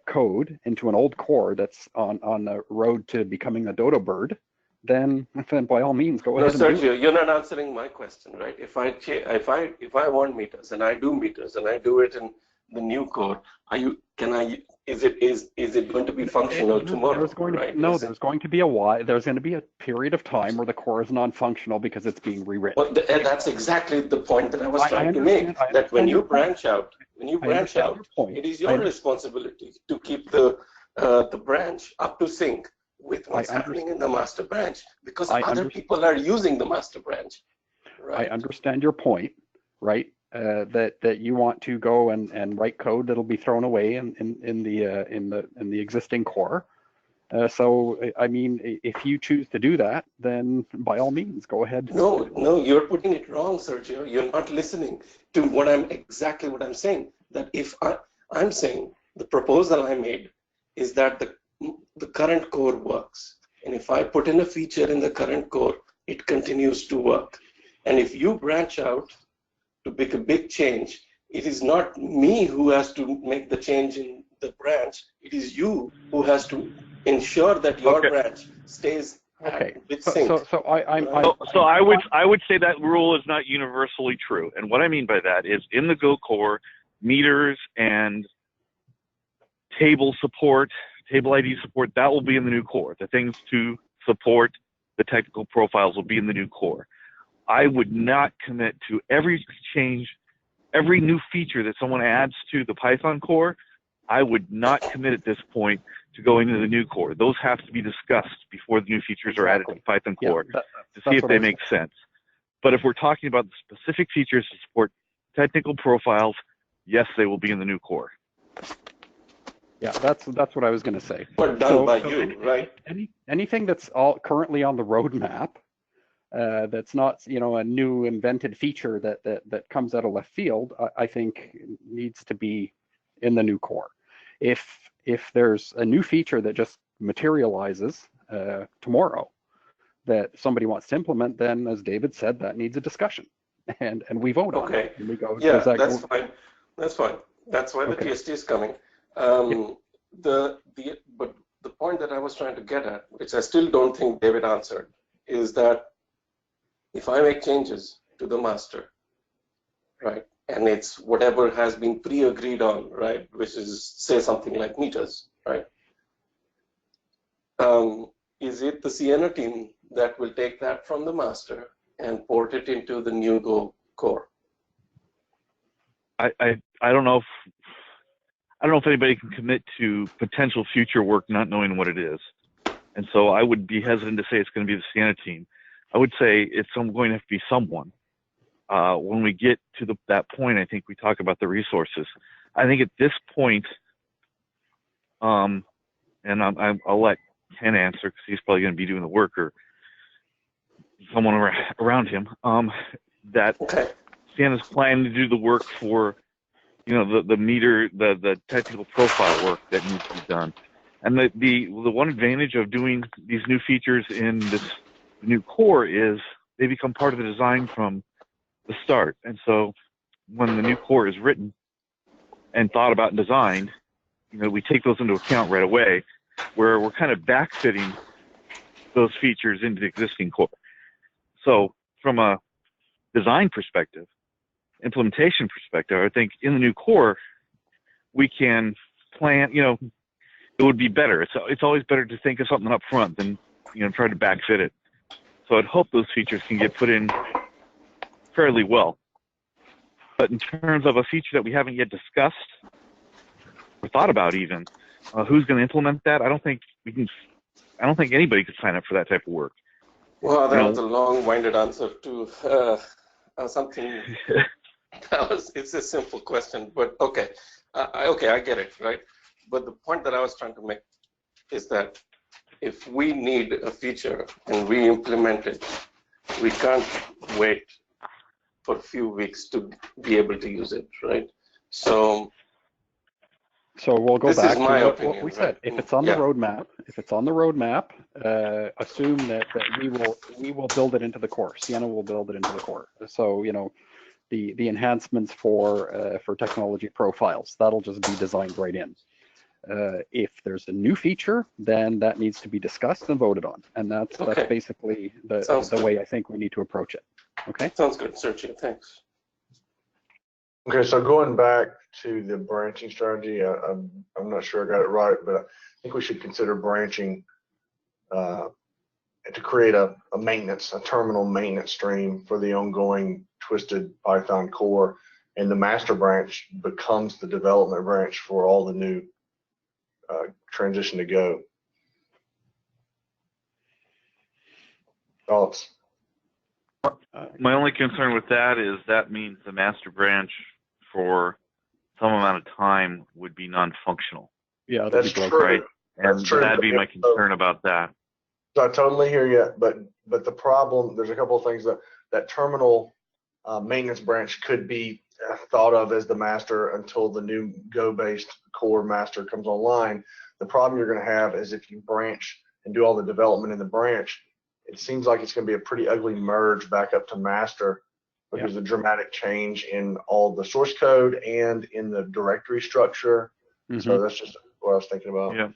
[SPEAKER 6] code into an old core that's on the road to becoming a dodo bird, then by all means go ahead and
[SPEAKER 15] Sergio,
[SPEAKER 6] do it.
[SPEAKER 15] you're not answering my question, right? If I want meters and I do meters and I do it in the new core, is it going to be functional tomorrow?
[SPEAKER 6] There's going to
[SPEAKER 15] right?
[SPEAKER 6] there's going to be there's going to be a period of time where the core is non-functional because it's being rewritten.
[SPEAKER 15] Well, that's exactly the point that I was trying to make. That when you branch out, it is your responsibility to keep the branch up to sync with what's happening in the master branch, because other people are using the master branch. Right?
[SPEAKER 6] I understand your point, right? That you want to go and write code that'll be thrown away in the existing core. So I mean, if you choose to do that, then by all means, go ahead.
[SPEAKER 15] No, you're putting it wrong, Sergio. You're not listening to what I'm saying. That if I'm saying the proposal I made is that the current core works, and if I put in a feature in the current core, it continues to work. And if you branch out to make a big change, it is not me who has to make the change in the branch. It is you who has to ensure that your branch stays with sync.
[SPEAKER 14] So I would say that rule is not universally true. And what I mean by that is in the Go core, meters and table support, table ID support, that will be in the new core. The things to support the technical profiles will be in the new core. I would not commit to every change, every new feature that someone adds to the Python core. I would not commit at this point to going into the new core. Those have to be discussed before the new features are added to the Python core to see if they make sense. But if we're talking about the specific features to support technical profiles, yes, they will be in the new core.
[SPEAKER 6] Yeah, that's what I was going to say.
[SPEAKER 15] But done by you, right?
[SPEAKER 6] Anything that's currently on the roadmap, that's not a new invented feature that comes out of left field, I think needs to be in the new core. If there's a new feature that just materializes tomorrow that somebody wants to implement, then as David said, that needs a discussion, and we vote on it. And we go,
[SPEAKER 15] yeah, that's fine. That's fine. That's why the TST is coming. But the point that I was trying to get at, which I still don't think David answered, is that if I make changes to the master, right, and it's whatever has been pre-agreed on, right, which is, say, something like meters, right, is it the Sienna team that will take that from the master and port it into the new Go core?
[SPEAKER 14] I don't know if anybody can commit to potential future work not knowing what it is. And so I would be hesitant to say it's going to be the Sienna team. I would say it's going to have to be someone. When we get to that point, I think we talk about the resources. I think at this point, and I'll let Ken answer because he's probably going to be doing the work, or someone around him, that Sienna's planning to do the work for, the meter, the technical profile work that needs to be done. And the one advantage of doing these new features in this new core is they become part of the design from the start. And so when the new core is written and thought about and designed, we take those into account right away, where we're kind of backfitting those features into the existing core. So from a design perspective, implementation perspective, I think in the new core, we can plan, it would be better. It's always better to think of something up front than, try to backfit it. So I'd hope those features can get put in fairly well. But in terms of a feature that we haven't yet discussed or thought about even, who's going to implement that? I don't think anybody could sign up for that type of work.
[SPEAKER 15] Well, that was a long-winded answer to something. It's a simple question, but okay. I get it, right? But the point that I was trying to make is that if we need a feature and we implement it, we can't wait for a few weeks to be able to use it, right? So
[SPEAKER 6] we'll go back to
[SPEAKER 15] what
[SPEAKER 6] we said. If it's on the roadmap, assume that we will build it into the core. Sienna will build it into the core. So the enhancements for technology profiles, that'll just be designed right in. If there's a new feature, then that needs to be discussed and voted on, and that's basically the way I think we need to approach it. Okay.
[SPEAKER 15] Sounds good, Sergio. Thanks.
[SPEAKER 7] Okay, so going back to the branching strategy, I'm not sure I got it right, but I think we should consider branching to create a terminal maintenance stream for the ongoing twisted Python core, and the master branch becomes the development branch for all the new transition to Go. Thoughts?
[SPEAKER 14] My only concern with that is that means the master branch for some amount of time would be non-functional.
[SPEAKER 6] Yeah,
[SPEAKER 7] that's true.
[SPEAKER 14] Right? And that'd be my concern about that.
[SPEAKER 7] So I totally hear you, but the problem, there's a couple of things that terminal maintenance branch could be thought of as the master until the new Go-based core master comes online. The problem you're going to have is if you branch and do all the development in the branch, it seems like it's going to be a pretty ugly merge back up to master, because of the dramatic change in all the source code and in the directory structure. So that's just what I was thinking about.
[SPEAKER 14] Yeah.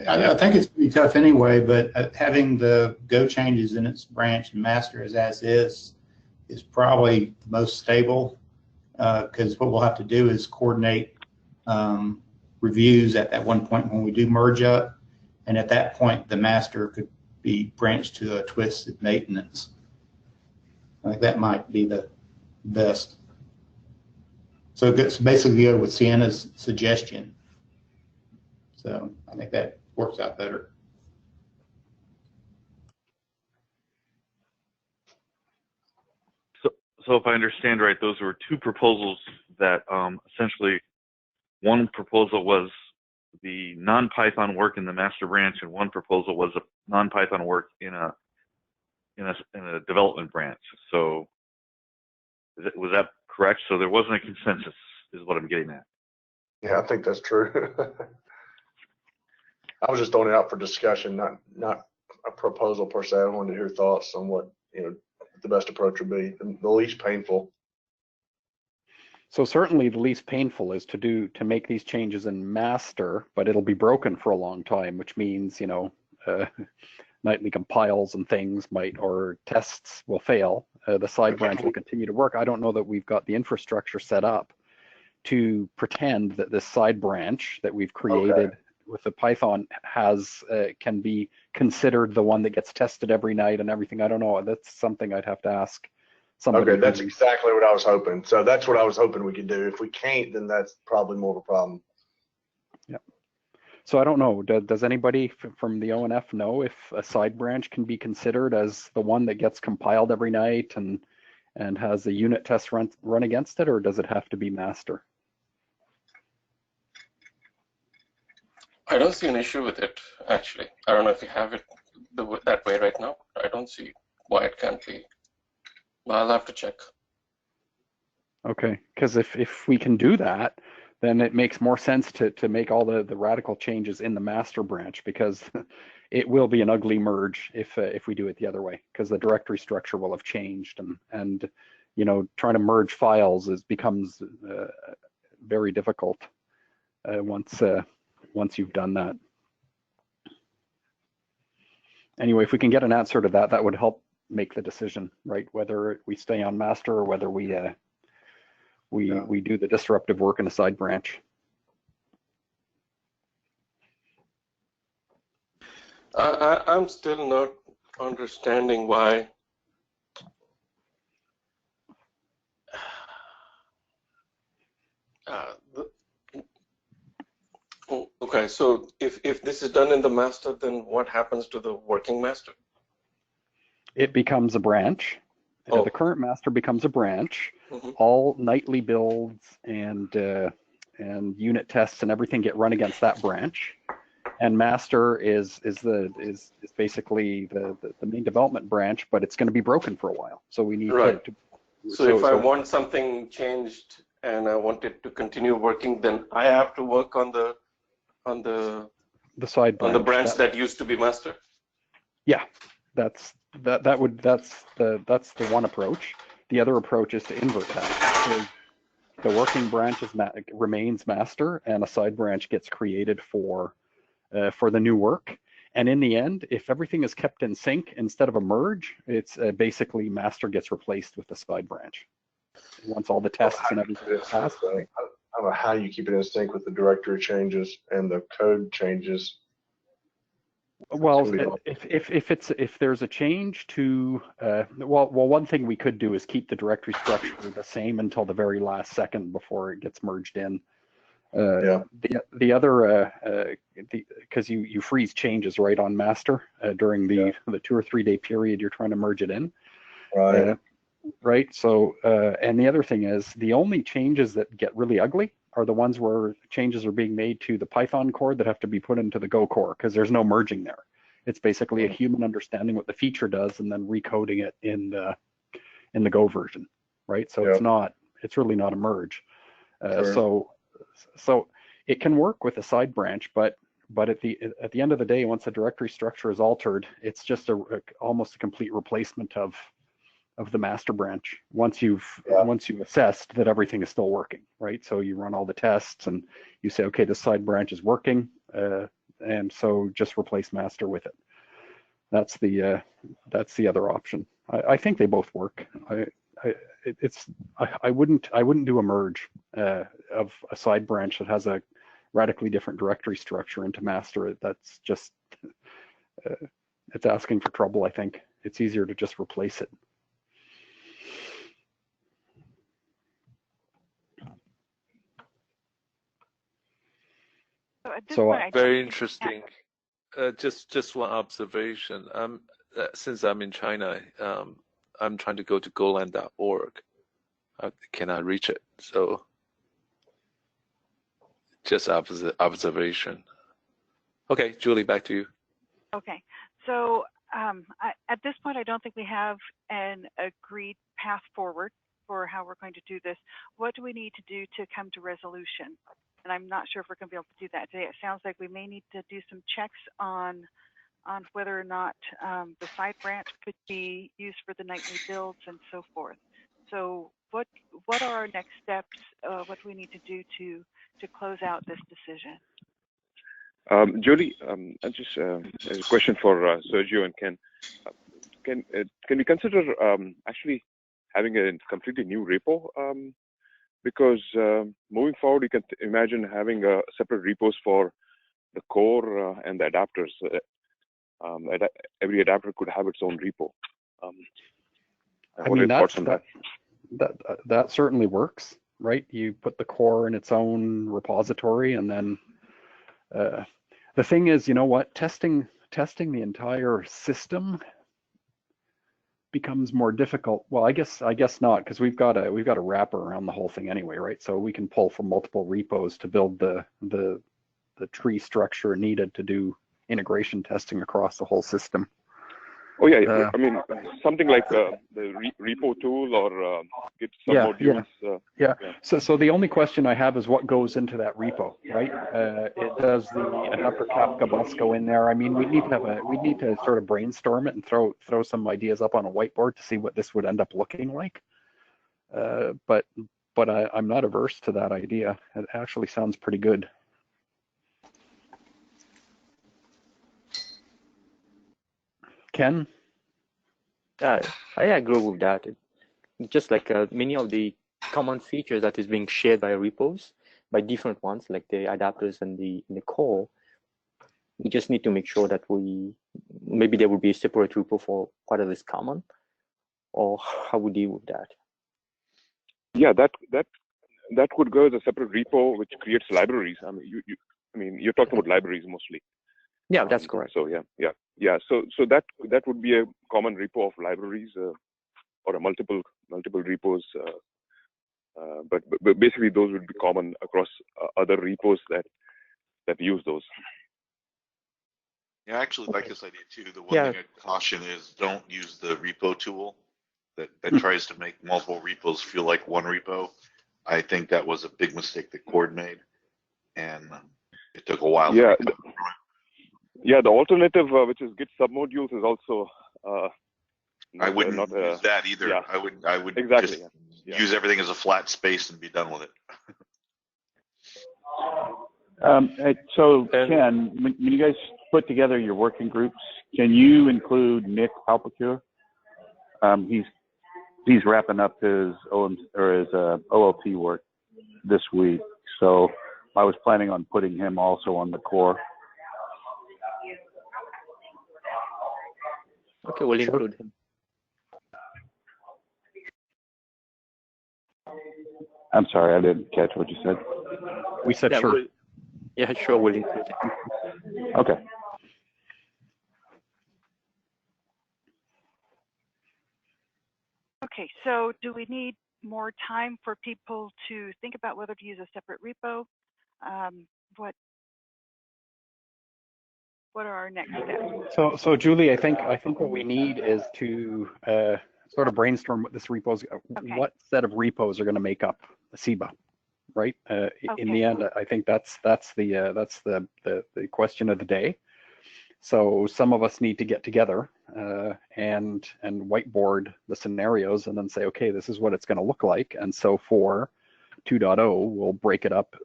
[SPEAKER 5] I think it's pretty tough anyway, but having the Go changes in its branch and master as is probably the most stable, because what we'll have to do is coordinate reviews at that one point when we do merge up, and at that point the master could be branched to a twisted maintenance. I think that might be the best. So it's basically go with Sienna's suggestion. So I think that works out better.
[SPEAKER 14] So if I understand right, those were two proposals that essentially one proposal was the non-Python work in the master branch, and one proposal was a non-Python work in a development branch. So was that correct? So there wasn't a consensus, is what I'm getting at.
[SPEAKER 7] Yeah, I think that's true. I was just throwing it out for discussion, not a proposal per se. I wanted to hear thoughts on what the best approach would be, the least painful.
[SPEAKER 6] So certainly the least painful is to make these changes in master, but it'll be broken for a long time, which means nightly compiles and things or tests will fail. The side branch will continue to work. I don't know that we've got the infrastructure set up to pretend that this side branch that we've created with the Python can be considered the one that gets tested every night and everything. I don't know. That's something I'd have to ask somebody.
[SPEAKER 7] Okay, that's exactly what I was hoping. So that's what I was hoping we could do. If we can't, then that's probably more of a problem.
[SPEAKER 6] Yeah. So I don't know. Does anybody from the ONF know if a side branch can be considered as the one that gets compiled every night and has a unit test run against it, or does it have to be master?
[SPEAKER 15] I don't see an issue with it, actually. I don't know if you have it that way right now. I don't see why it can't be. But I'll have to check.
[SPEAKER 6] Okay, because if we can do that, then it makes more sense to make all the radical changes in the master branch, because it will be an ugly merge if we do it the other way, because the directory structure will have changed, and trying to merge files becomes very difficult once you've done that. Anyway, if we can get an answer to that, that would help make the decision, right? Whether we stay on master or whether we do the disruptive work in a side branch.
[SPEAKER 15] I'm still not understanding why okay, so if this is done in the master, then what happens to the working master?
[SPEAKER 6] It becomes a branch. The current master becomes a branch. All nightly builds and unit tests and everything get run against that branch. And master is basically the main development branch, but it's going to be broken for a while. So we need to.
[SPEAKER 15] So if I want something changed and I want it to continue working, then I have to work on the
[SPEAKER 6] side branch.
[SPEAKER 15] On the branch that used to be master.
[SPEAKER 6] Yeah, that's the one approach. The other approach is to invert that. the working branch remains master, and a side branch gets created for the new work. And in the end, if everything is kept in sync instead of a merge, it's basically master gets replaced with the side branch once all the tests and everything is passed.
[SPEAKER 7] I don't know how you keep it in sync with the directory changes and the code changes.
[SPEAKER 6] Well, if there's a change to well, one thing we could do is keep the directory structure the same until the very last second before it gets merged in. The other because you freeze changes right on master during the 2 or 3 day period you're trying to merge it in.
[SPEAKER 7] Right.
[SPEAKER 6] Right. So and the other thing is the only changes that get really ugly are the ones where changes are being made to the Python core that have to be put into the Go core, because there's no merging there. It's basically a human understanding what the feature does and then recoding it in the Go version, right? So it's really not a merge. So it can work with a side branch, but at the end of the day, once the directory structure is altered, it's just almost a complete replacement of the master branch once you've assessed that everything is still working, right? So you run all the tests and you say, okay, the side branch is working, and so just replace master with it. That's the other option. I think they both work. I wouldn't do a merge of a side branch that has a radically different directory structure into master. That's just it's asking for trouble. I think it's easier to just replace it.
[SPEAKER 8] So very interesting. Just one observation. Since I'm in China, I'm trying to go to golang.org. I cannot reach it. So just observation. Okay, Julie, back to you.
[SPEAKER 1] Okay, so at this point, I don't think we have an agreed path forward for how we're going to do this. What do we need to do to come to resolution? And I'm not sure if we're going to be able to do that today. It sounds like we may need to do some checks on whether or not the side branch could be used for the nightly builds and so forth. So what are our next steps? What do we need to do to close out this decision?
[SPEAKER 4] Julie, just a question for Sergio and Ken. Can we consider actually having a completely new repo? Because moving forward, you can imagine having separate repos for the core and the adapters. Every adapter could have its own repo.
[SPEAKER 6] I mean, that certainly works, right? You put the core in its own repository, and then the thing is, you know what? Testing the entire system becomes more difficult. Well, I guess not, because we've got a wrapper around the whole thing anyway, right? So we can pull from multiple repos to build the tree structure needed to do integration testing across the whole system.
[SPEAKER 4] Oh yeah, I mean something like the repo tool or Git submodules.
[SPEAKER 6] So the only question I have is what goes into that repo, right? Does the adapter Kafka bus go in there? I mean, we need to sort of brainstorm it and throw some ideas up on a whiteboard to see what this would end up looking like. But I'm not averse to that idea. It actually sounds pretty good. Ken?
[SPEAKER 2] I agree with that. Just like many of the common features that is being shared by repos, by different ones, like the adapters and the core, we just need to make sure that maybe there will be a separate repo for what is common, or how we deal with that.
[SPEAKER 4] Yeah, that could go as a separate repo which creates libraries. I mean, you're talking about libraries mostly.
[SPEAKER 2] Yeah, that's correct.
[SPEAKER 4] So yeah. So that would be a common repo of libraries or a multiple repos. But basically, those would be common across other repos that use those.
[SPEAKER 9] Yeah, I actually like this idea too. The one thing I'd caution is don't use the repo tool that tries to make multiple repos feel like one repo. I think that was a big mistake that Cord made, and it took a while.
[SPEAKER 4] Yeah, the alternative, which is Git submodules, is also.
[SPEAKER 9] I wouldn't use that either.
[SPEAKER 4] Yeah.
[SPEAKER 9] I would
[SPEAKER 4] exactly.
[SPEAKER 9] use everything as a flat space and be done with it.
[SPEAKER 14] So Ken, when you guys put together your working groups, can you include Nick Alpacure? He's wrapping up his OLT work this week, so I was planning on putting him also on the core.
[SPEAKER 2] Okay, we'll include him.
[SPEAKER 14] I'm sorry, I didn't catch what you said.
[SPEAKER 6] We said
[SPEAKER 2] Yeah,
[SPEAKER 6] sure.
[SPEAKER 2] Yeah, sure, we'll include him.
[SPEAKER 14] Okay.
[SPEAKER 1] Okay, so do we need more time for people to think about whether to use a separate repo? What are our next steps?
[SPEAKER 6] So Julie, I think what we need is to sort of brainstorm what this repos, what set of repos are going to make up the SIBA, right? In the end, I think that's the question of the day. So some of us need to get together and whiteboard the scenarios and then say, okay, this is what it's going to look like. And so for 2.0, we'll break it up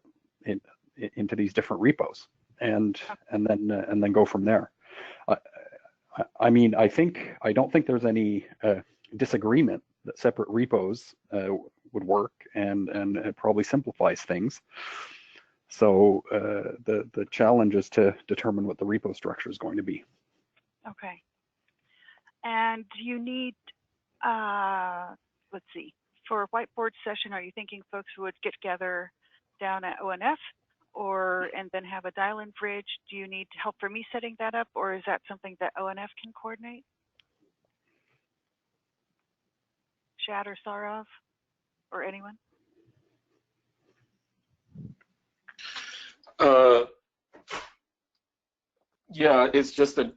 [SPEAKER 6] into these different repos and then go from there. I mean, I don't think there's any disagreement that separate repos would work, and it probably simplifies things. So the challenge is to determine what the repo structure is going to be.
[SPEAKER 1] Okay. And you need, let's see, for a whiteboard session, are you thinking folks would get together down at ONF and then have a dial-in bridge? Do you need help for me setting that up, or is that something that ONF can coordinate? Shad or Sarov or anyone?
[SPEAKER 15] Yeah, it's just that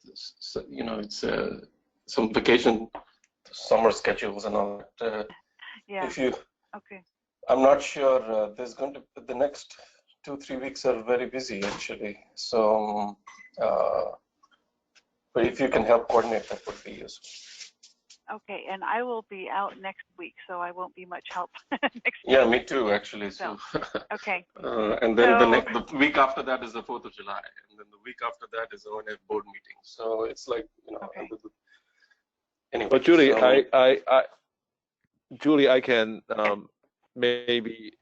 [SPEAKER 15] it's some vacation, summer schedules and all that.
[SPEAKER 1] Yeah. Okay.
[SPEAKER 15] I'm not sure. There's going to the next 2-3 weeks are very busy actually. So, but if you can help coordinate, that would be useful.
[SPEAKER 1] Okay, and I will be out next week, so I won't be much help next week.
[SPEAKER 15] Yeah, me too, actually. So,
[SPEAKER 1] okay.
[SPEAKER 15] And then the week after that is the 4th of July, and then the week after that is ONF board meeting. So it's like,
[SPEAKER 1] Okay.
[SPEAKER 15] Anyway.
[SPEAKER 4] But Julie, Julie, I can maybe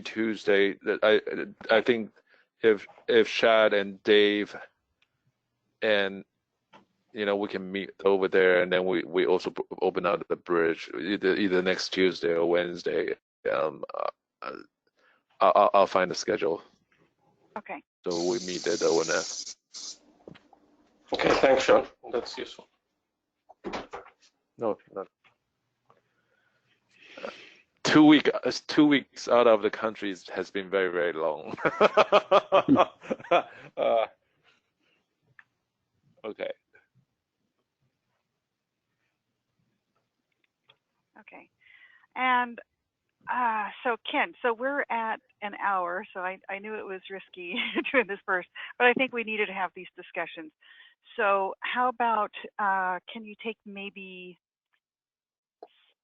[SPEAKER 4] Tuesday. That I think if Shad and Dave and we can meet over there, and then we also open out the bridge either next Tuesday or Wednesday. I'll find a schedule.
[SPEAKER 1] Okay.
[SPEAKER 4] So we meet at ONF.
[SPEAKER 15] Okay, thanks, Sean. That's useful.
[SPEAKER 4] No, not 2 weeks out of the country has been very, very long. Okay.
[SPEAKER 1] Okay. And so Ken, so we're at an hour, so I knew it was risky doing this first, but I think we needed to have these discussions. So how about, can you take maybe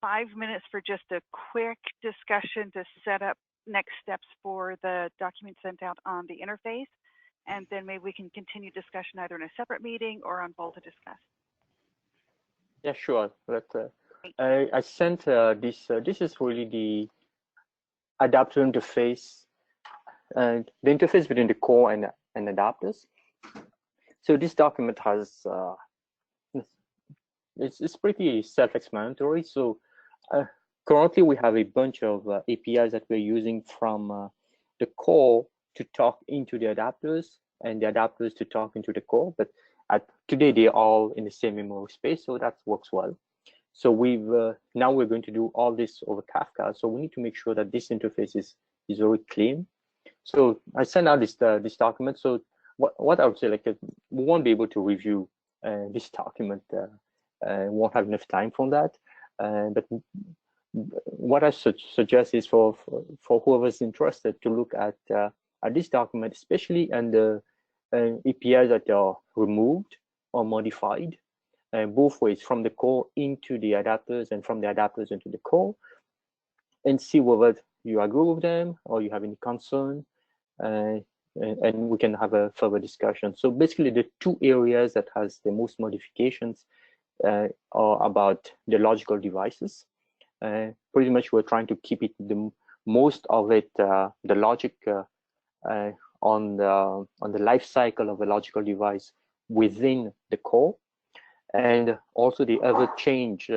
[SPEAKER 1] 5 minutes for just a quick discussion to set up next steps for the document sent out on the interface? And then maybe we can continue discussion either in a separate meeting or on VOLTHA Discuss.
[SPEAKER 2] Yeah, sure. But I sent this. This is really the adapter interface, the interface between the core and adapters. So this document has it's pretty self-explanatory. So currently we have a bunch of APIs that we're using from the core to talk into the adapters, and the adapters to talk into the core. But today they're all in the same memory space, so that works well. So now we're going to do all this over Kafka. So we need to make sure that this interface is very clean. So I sent out this document. So what I would say, like, we won't be able to review this document. Won't have enough time for that. But what I suggest is for whoever's interested to look at this document, especially on the APIs that are removed or modified. both ways, from the core into the adapters and from the adapters into the core, and see whether you agree with them or you have any concern, and we can have a further discussion. So basically the two areas that has the most modifications are about the logical devices. Pretty much we're trying to keep it most of it, the logic on the life cycle of a logical device within the core. And also the other change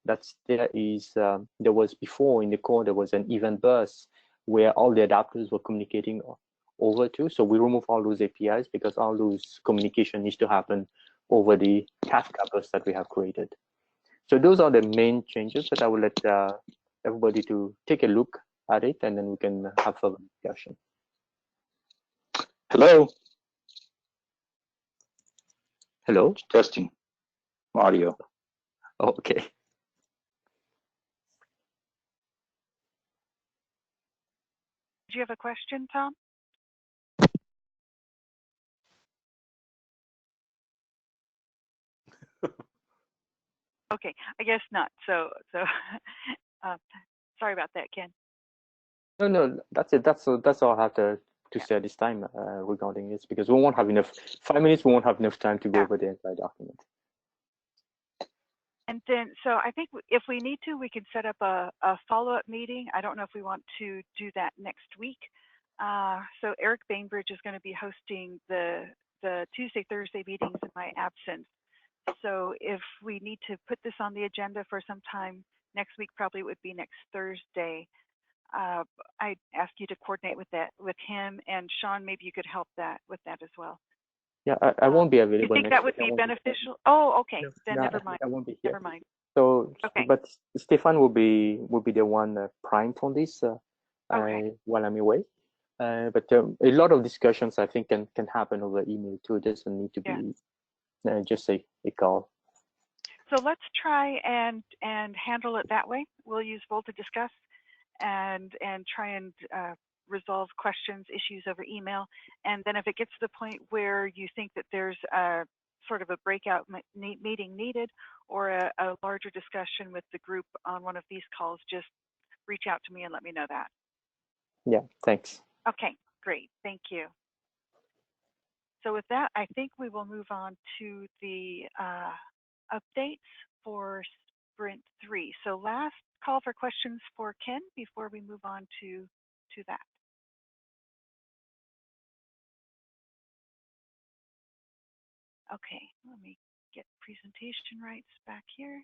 [SPEAKER 2] that's there is, there was before in the core, there was an event bus where all the adapters were communicating over to. So we remove all those APIs because all those communication needs to happen over the Kafka bus that we have created. So those are the main changes that I will let everybody to take a look at it, and then we can have further discussion.
[SPEAKER 16] Hello.
[SPEAKER 2] Hello.
[SPEAKER 16] Testing audio.
[SPEAKER 2] Okay.
[SPEAKER 1] Do you have a question, Tom? Okay, I guess not. So sorry about that, Ken.
[SPEAKER 2] No, that's it. That's all I have to say at this time regarding this, because we won't have enough. 5 minutes, we won't have enough time to go over the entire document.
[SPEAKER 1] And then, so I think if we need to, we can set up a follow-up meeting. I don't know if we want to do that next week. So Eric Bainbridge is going to be hosting the Tuesday, Thursday meetings in my absence. So if we need to put this on the agenda for some time next week, probably it would be next Thursday. I'd ask you to coordinate with him, and Sean, maybe you could help with that as well.
[SPEAKER 2] Yeah, I won't be available.
[SPEAKER 1] You think that would be beneficial? Oh, okay.
[SPEAKER 2] No,
[SPEAKER 1] then
[SPEAKER 2] no,
[SPEAKER 1] never mind.
[SPEAKER 2] I won't be here.
[SPEAKER 1] Never mind.
[SPEAKER 2] So,
[SPEAKER 1] okay.
[SPEAKER 2] But Stefan will be the one primed on this while I'm away. But a lot of discussions I think can happen over email too. It doesn't need to be just a call.
[SPEAKER 1] So let's try and handle it that way. We'll use VOLTHA Discuss and try and resolve questions, issues over email. And then if it gets to the point where you think that there's a sort of a breakout meeting needed or a larger discussion with the group on one of these calls, just reach out to me and let me know that.
[SPEAKER 2] Yeah, thanks.
[SPEAKER 1] Okay, great. Thank you. So with that, I think we will move on to the updates for Sprint 3. So last call for questions for Ken before we move on to that. Okay, let me get presentation rights back here.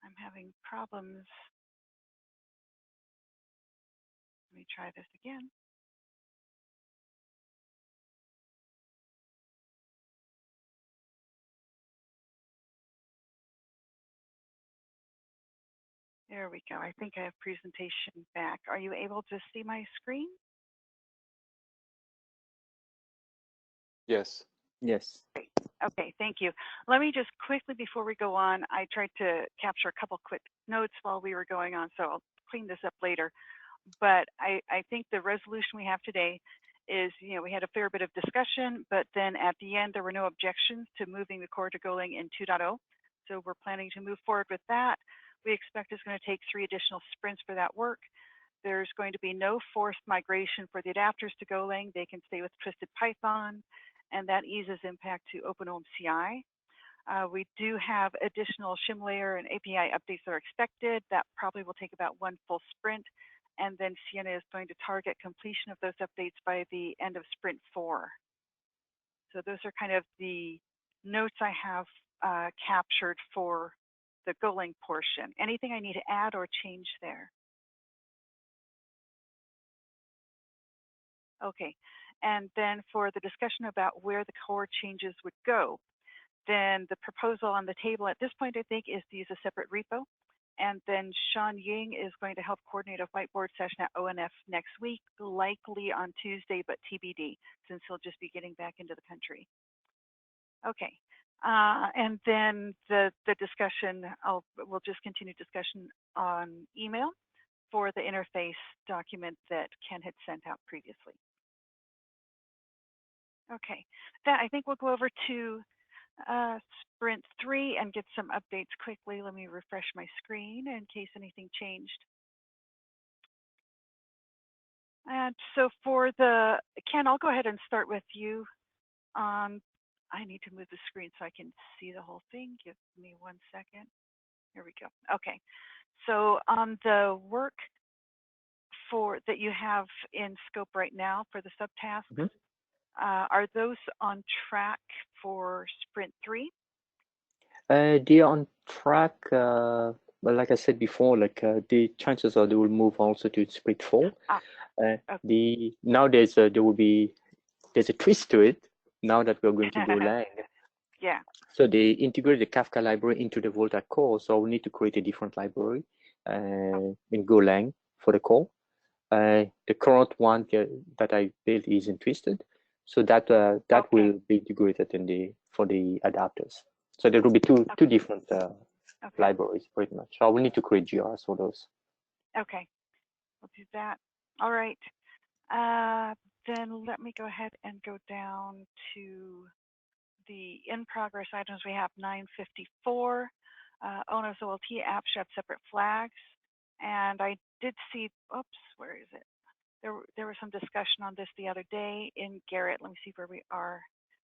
[SPEAKER 1] I'm having problems. Let me try this again. There we go. I think I have presentation back. Are you able to see my screen?
[SPEAKER 8] Yes.
[SPEAKER 2] Yes.
[SPEAKER 1] Great. Okay, thank you. Let me just quickly, before we go on, I tried to capture a couple quick notes while we were going on, so I'll clean this up later. But I think the resolution we have today is, we had a fair bit of discussion, but then at the end, there were no objections to moving the core to Golang in 2.0. So we're planning to move forward with that. We expect it's going to take 3 additional sprints for that work. There's going to be no forced migration for the adapters to Golang. They can stay with Twisted Python, and that eases impact to OpenOMCI. We do have additional shim layer and API updates that are expected. That probably will take about 1 full sprint. And then Sienna is going to target completion of those updates by the end of sprint 4. So those are kind of the notes I have captured for the Golang portion. Anything I need to add or change there? Okay, and then for the discussion about where the core changes would go, then the proposal on the table at this point, I think, is to use a separate repo. And then Sean Ying is going to help coordinate a whiteboard session at ONF next week, likely on Tuesday, but TBD, since he'll just be getting back into the country. Okay, and then the discussion, we'll just continue discussion on email for the interface document that Ken had sent out previously. Okay, that I think we'll go over to Sprint 3 and get some updates quickly. Let me refresh my screen in case anything changed. And so for the, Ken, I'll go ahead and start with you. I need to move the screen so I can see the whole thing. Give me 1 second. Here we go. Okay, so on the work that you have in scope right now for the subtasks, are those on track for Sprint 3?
[SPEAKER 2] They are on track, but like I said before, like the chances are they will move also to Sprint 4. Okay. Now there's a twist to it. Now that we're going to Golang.
[SPEAKER 1] Yeah.
[SPEAKER 2] So they integrate the Kafka library into the VOLTHA core. So we need to create a different library in Golang for the core. The current one that I built isn't twisted, so that will be integrated for the adapters. So there will be two different libraries pretty much. So we need to create GRs for those.
[SPEAKER 1] Okay, we'll do that. All right. Then let me go ahead and go down to the in-progress items. We have 954. ONOS OLT app should have separate flags. And I did see, oops, where is it? There was some discussion on this the other day in Garrett. Let me see where we are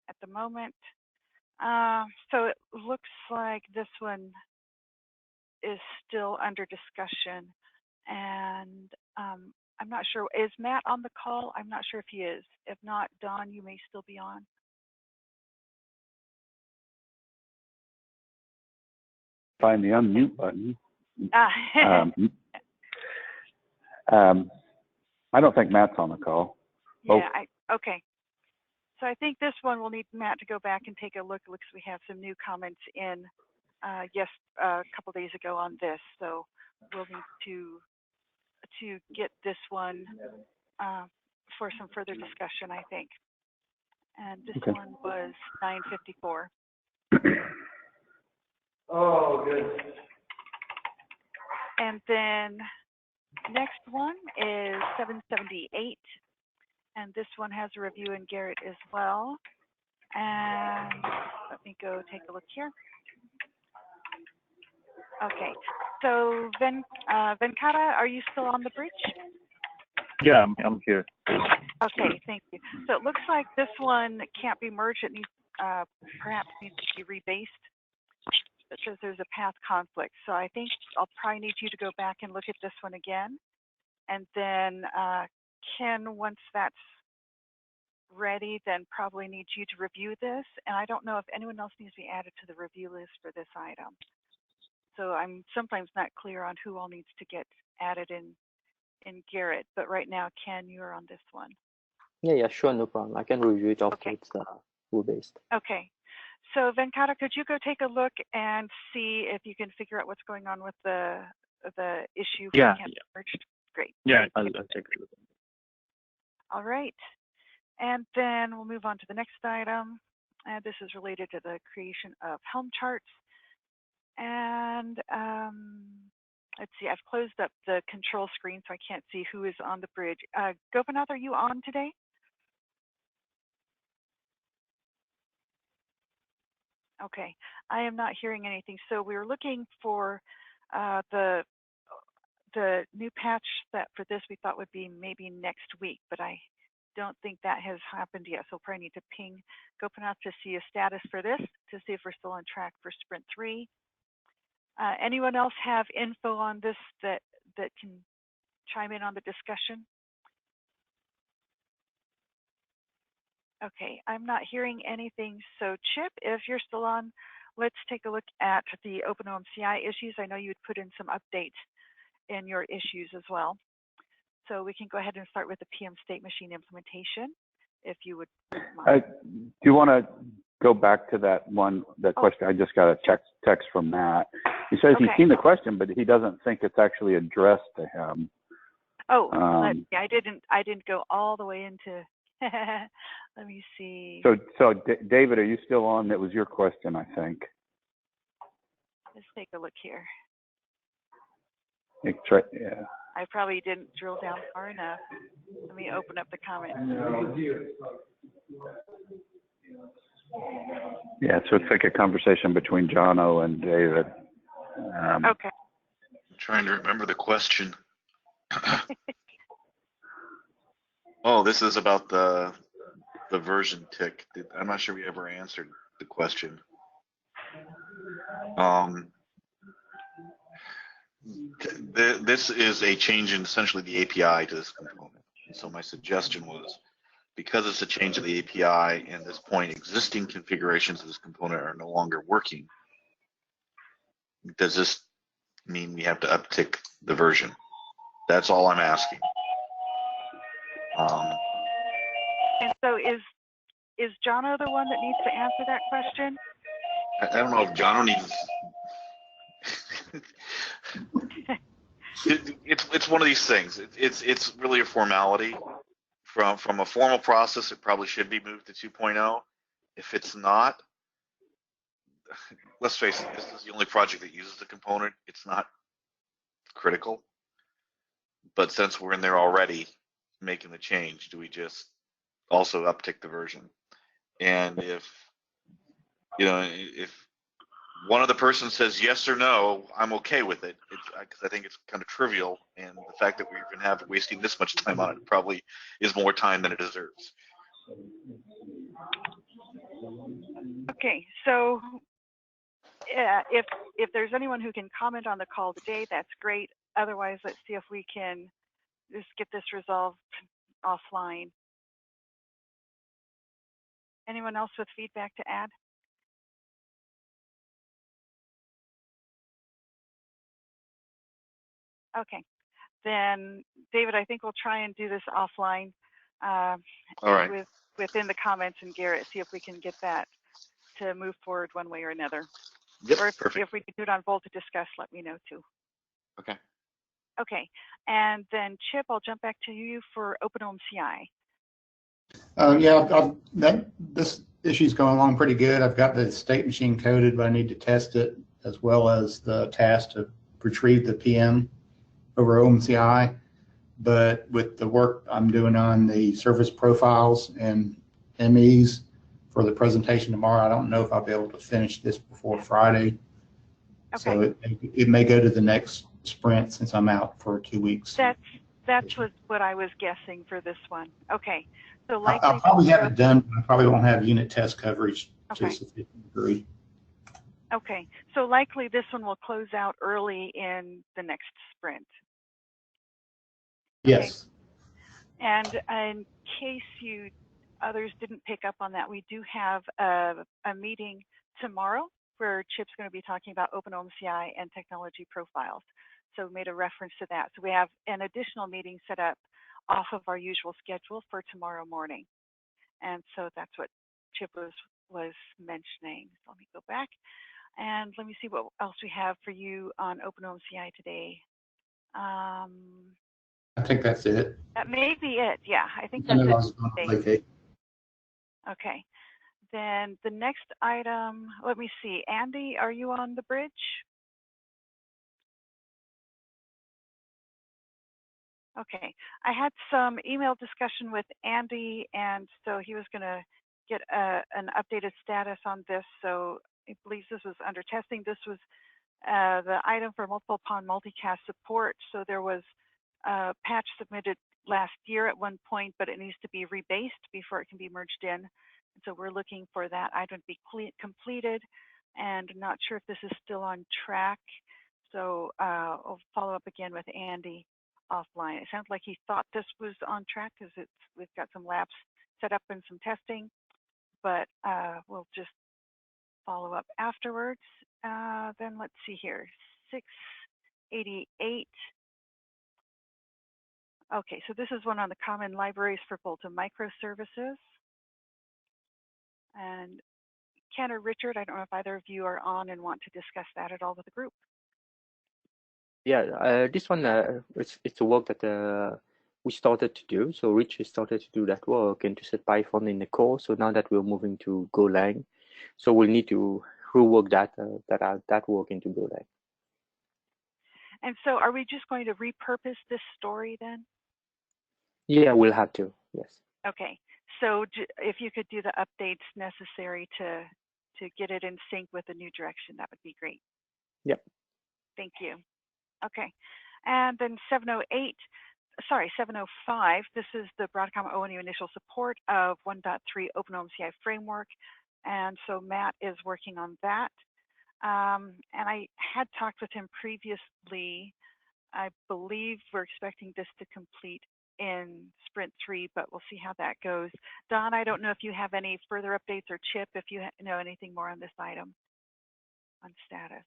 [SPEAKER 1] at the moment. So it looks like this one is still under discussion. And I'm not sure, is Matt on the call? I'm not sure if he is. If not, Don, you may still be on.
[SPEAKER 3] Find the unmute button. I don't think Matt's on the call.
[SPEAKER 1] Yeah, okay. So I think this one will need Matt to go back and take a look because we have some new comments in a couple days ago on this. So we'll need to get this one for some further discussion, I think. And this one was 954.
[SPEAKER 17] Oh, good.
[SPEAKER 1] And then next one is 778. And this one has a review in Garrett as well. And let me go take a look here. Okay, so Venkata, are you still on the bridge?
[SPEAKER 16] Yeah, I'm here.
[SPEAKER 1] Okay, thank you. So it looks like this one can't be merged. It needs, perhaps needs to be rebased. It says there's a path conflict. So I think I'll probably need you to go back and look at this one again. And then Ken, once that's ready, then probably needs you to review this. And I don't know if anyone else needs to be added to the review list for this item. So I'm sometimes not clear on who all needs to get added in Garrett. But right now, Ken, you're on this one.
[SPEAKER 2] Yeah, sure, no problem. I can review it after it's rule-based.
[SPEAKER 1] Okay. So Venkata, could you go take a look and see if you can figure out what's going on with the issue?
[SPEAKER 16] Yeah.
[SPEAKER 1] Merged? Great.
[SPEAKER 16] Yeah, I'll take a look.
[SPEAKER 1] All right. And then we'll move on to the next item. And this is related to the creation of Helm charts. And let's see, I've closed up the control screen so I can't see who is on the bridge. Gopinath, are you on today? Okay, I am not hearing anything. So we were looking for the new patch that for this we thought would be maybe next week, but I don't think that has happened yet. So we'll probably need to ping Gopinath to see a status for this, to see if we're still on track for Sprint 3. Anyone else have info on this that can chime in on the discussion? Okay, I'm not hearing anything. So Chip, if you're still on, let's take a look at the OpenOMCI issues. I know you would put in some updates in your issues as well. So we can go ahead and start with the PM state machine implementation, if you would mind.
[SPEAKER 3] Do you want to go back to that question? I just got a text from Matt. He says he's seen the question, but he doesn't think it's actually addressed to him.
[SPEAKER 1] Oh, yeah, I didn't go all the way into. Let me see.
[SPEAKER 3] So David, are you still on? That was your question, I think.
[SPEAKER 1] Let's take a look here.
[SPEAKER 3] Yeah.
[SPEAKER 1] I probably didn't drill down far enough. Let me open up the comment.
[SPEAKER 3] Yeah, so it's like a conversation between Jono and David.
[SPEAKER 1] Okay.
[SPEAKER 9] I'm trying to remember the question. Oh, this is about the version tick. I'm not sure we ever answered the question. This is a change in essentially the API to this component. So my suggestion was, because it's a change of the API and at this point existing configurations of this component are no longer working, does this mean we have to uptick the version? That's all I'm asking.
[SPEAKER 1] And so is Jono the one that needs to answer that question?
[SPEAKER 9] I don't know if Jono needs. It's one of these things. It's really a formality. From a formal process, it probably should be moved to 2.0. If it's not, let's face it, this is the only project that uses the component. It's not critical. But since we're in there already making the change, do we just also uptick the version? And if one of the person says yes or no, I'm okay with it, because I think it's kind of trivial, and the fact that we're going to have wasting this much time on it probably is more time than it deserves.
[SPEAKER 1] Okay, so if there's anyone who can comment on the call today, that's great. Otherwise, let's see if we can just get this resolved offline. Anyone else with feedback to add? Okay, then David, I think we'll try and do this offline.
[SPEAKER 9] All right.
[SPEAKER 1] Within the comments, and Garrett, see if we can get that to move forward one way or another.
[SPEAKER 9] Yep,
[SPEAKER 1] or
[SPEAKER 9] perfect.
[SPEAKER 1] if we can do it on VOLTHA Discuss, let me know too.
[SPEAKER 9] Okay.
[SPEAKER 1] Okay, and then Chip, I'll jump back to you for OpenOMCI.
[SPEAKER 5] Yeah, this issue's going along pretty good. I've got the state machine coded, but I need to test it, as well as the task to retrieve the PM over OMCI. But with the work I'm doing on the service profiles and MEs for the presentation tomorrow, I don't know if I'll be able to finish this before Friday.
[SPEAKER 1] Okay.
[SPEAKER 5] So it may go to the next sprint since I'm out for 2 weeks.
[SPEAKER 1] That's what I was guessing for this one. Okay, so likely
[SPEAKER 5] I'll probably have it done, but I probably won't have unit test coverage to a sufficient degree.
[SPEAKER 1] Okay, so likely this one will close out early in the next sprint.
[SPEAKER 5] Yes.
[SPEAKER 1] Okay. And in case others didn't pick up on that, we do have a meeting tomorrow where Chip's going to be talking about OpenOMCI and technology profiles. So we made a reference to that. So we have an additional meeting set up off of our usual schedule for tomorrow morning. And so that's what Chip was mentioning. So let me go back and let me see what else we have for you on OpenOMCI today.
[SPEAKER 5] I think that's it.
[SPEAKER 1] That may be it. Yeah, I think
[SPEAKER 5] I
[SPEAKER 1] that's
[SPEAKER 5] know I was going to vacate.
[SPEAKER 1] Okay. Then the next item, let me see. Andy, are you on the bridge? Okay. I had some email discussion with Andy, and so he was going to get an updated status on this. So I believe this was under testing. This was the item for multiple pawn multicast support. So there was a patch submitted last year at one point, but it needs to be rebased before it can be merged in. And so we're looking for that item to be completed, and I'm not sure if this is still on track. So I'll follow up again with Andy offline. It sounds like he thought this was on track because we've got some labs set up and some testing, but we'll just follow up afterwards. Then let's see here, 688. Okay, so this is one on the common libraries for VOLTHA microservices. And Ken or Richard, I don't know if either of you are on and want to discuss that at all with the group.
[SPEAKER 2] Yeah, this one, it's a work that we started to do. So Rich started to do that work and to set Python in the core. So now that we're moving to Golang, so we'll need to rework that work into Golang.
[SPEAKER 1] And so are we just going to repurpose this story then?
[SPEAKER 2] Yeah, we'll have to, yes.
[SPEAKER 1] Okay, so if you could do the updates necessary to get it in sync with the new direction, that would be great.
[SPEAKER 2] Yep.
[SPEAKER 1] Thank you. Okay, and then 705, this is the Broadcom ONU initial support of 1.3 OpenOMCI framework. And so Matt is working on that. And I had talked with him previously. I believe we're expecting this to complete in sprint 3, but we'll see how that goes. Don, I don't know if you have any further updates, or Chip, if you know anything more on this item, on status.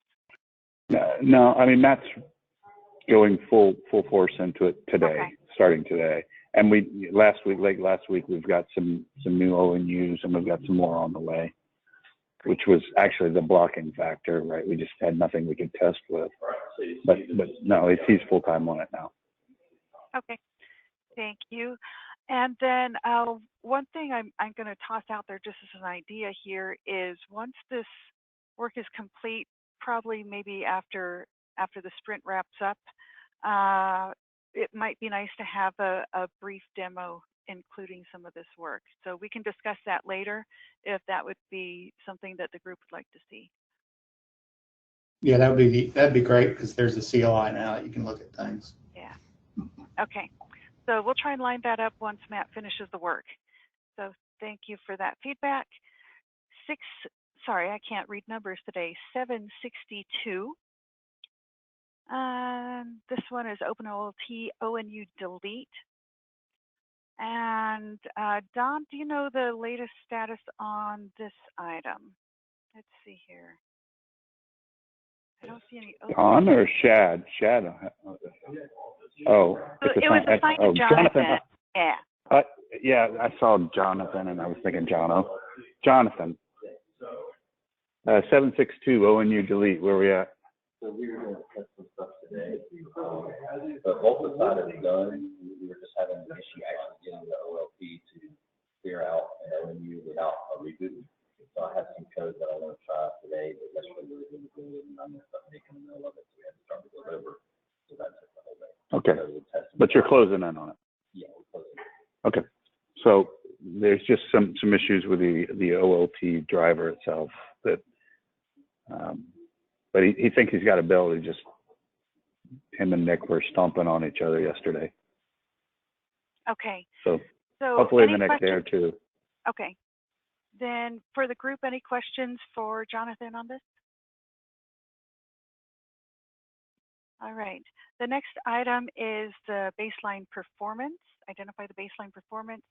[SPEAKER 3] No, I mean, Matt's going full force into it today,
[SPEAKER 1] okay.
[SPEAKER 3] Starting today. And late last week, we've got some new ONUs, and we've got some more on the way, which was actually the blocking factor, right? We just had nothing we could test with. But no, he's full-time on it now.
[SPEAKER 1] Okay, thank you. And then one thing I'm going to toss out there just as an idea here is, once this work is complete, probably maybe after the sprint wraps up, it might be nice to have a brief demo including some of this work. So we can discuss that later if that would be something that the group would like to see.
[SPEAKER 5] Yeah, that'd be great, because there's a CLI now that you can look at things.
[SPEAKER 1] Yeah. Okay. So we'll try and line that up once Matt finishes the work. So thank you for that feedback. Sorry, I can't read numbers today. 762. This one is OpenOLT ONU delete. And Don, do you know the latest status on this item? Let's see here. I don't see any.
[SPEAKER 3] Don or Shad? Shad. Oh,
[SPEAKER 1] it was assigned to Jonathan. Yeah.
[SPEAKER 3] Yeah, I saw Jonathan, and I was thinking Jono. Jonathan. 762 ONU delete. Where are we at?
[SPEAKER 17] So we were going to test some stuff today. But VOLTHA side is done. We were just having an issue actually getting the OLT to clear out an ONU without a reboot. So I have some code that I want to try today, but yesterday we were going to do it, and I'm going to start making a middle of it, so we had to start to go over. So that's the whole day.
[SPEAKER 3] Okay.
[SPEAKER 17] So
[SPEAKER 3] but you're closing in on it.
[SPEAKER 17] Yeah, we're closing.
[SPEAKER 3] Okay. So there's just some issues with the OLT driver itself that, but he thinks he's got a bill. Him and Nick were stomping on each other yesterday.
[SPEAKER 1] Okay.
[SPEAKER 3] So hopefully in the next day or two.
[SPEAKER 1] Okay. Then for the group, any questions for Jonathan on this? All right. The next item is the baseline performance. Identify the baseline performance.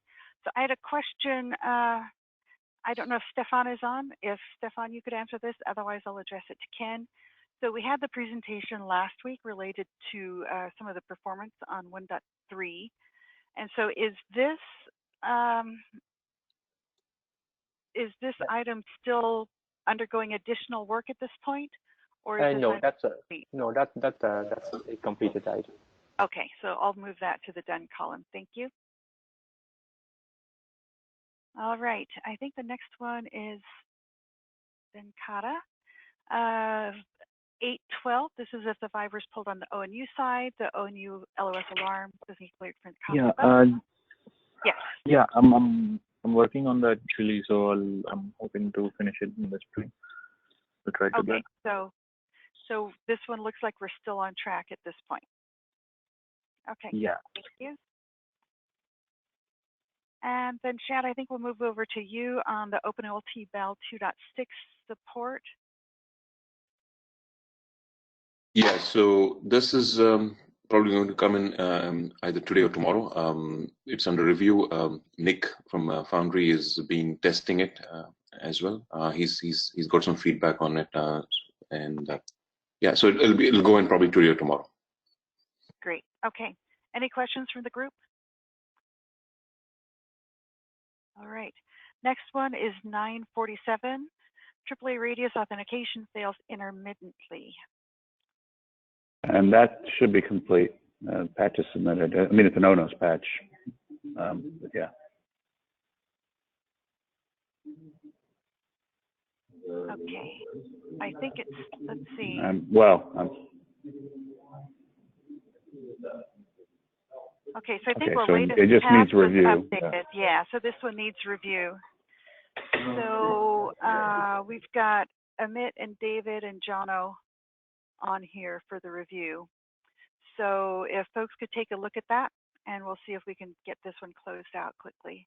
[SPEAKER 1] So I had a question. I don't know if Stefan is on. If Stefan, you could answer this. Otherwise, I'll address it to Ken. So we had the presentation last week related to some of the performance on 1.3. And so is this item still undergoing additional work at this point, or is
[SPEAKER 2] no, that's a completed item.
[SPEAKER 1] Okay, so I'll move that to the done column. Thank you. All right, I think the next one is Venkata. 812. This is if the fiber's pulled on the ONU side, the ONU LOS alarm doesn't clear print copy. Yes.
[SPEAKER 16] Yeah, I'm working on that actually, so I'm hoping to finish it in the spring. We'll try to do that.
[SPEAKER 1] So this one looks like we're still on track at this point. Okay.
[SPEAKER 16] Yeah.
[SPEAKER 1] Thank you. And then Chad, I think we'll move over to you on the OpenOLT Val 2.6 support.
[SPEAKER 4] Yeah, so this is probably going to come in either today or tomorrow. It's under review. Nick from Foundry is been testing it as well. He's got some feedback on it, yeah, so it'll go in probably today or tomorrow.
[SPEAKER 1] Great. Okay. Any questions from the group? All right. Next one is 947. AAA radius authentication fails intermittently.
[SPEAKER 3] And that should be complete. Patch is submitted. I mean, it's an ONOS patch. But yeah.
[SPEAKER 1] Okay. I think it's, let's see. Okay, so I think
[SPEAKER 3] Okay,
[SPEAKER 1] the
[SPEAKER 3] so
[SPEAKER 1] latest
[SPEAKER 3] it just
[SPEAKER 1] patch
[SPEAKER 3] needs
[SPEAKER 1] was
[SPEAKER 3] review.
[SPEAKER 1] updated. Yeah, so this one needs review. So we've got Amit and David and Jono on here for the review. So if folks could take a look at that, and we'll see if we can get this one closed out quickly.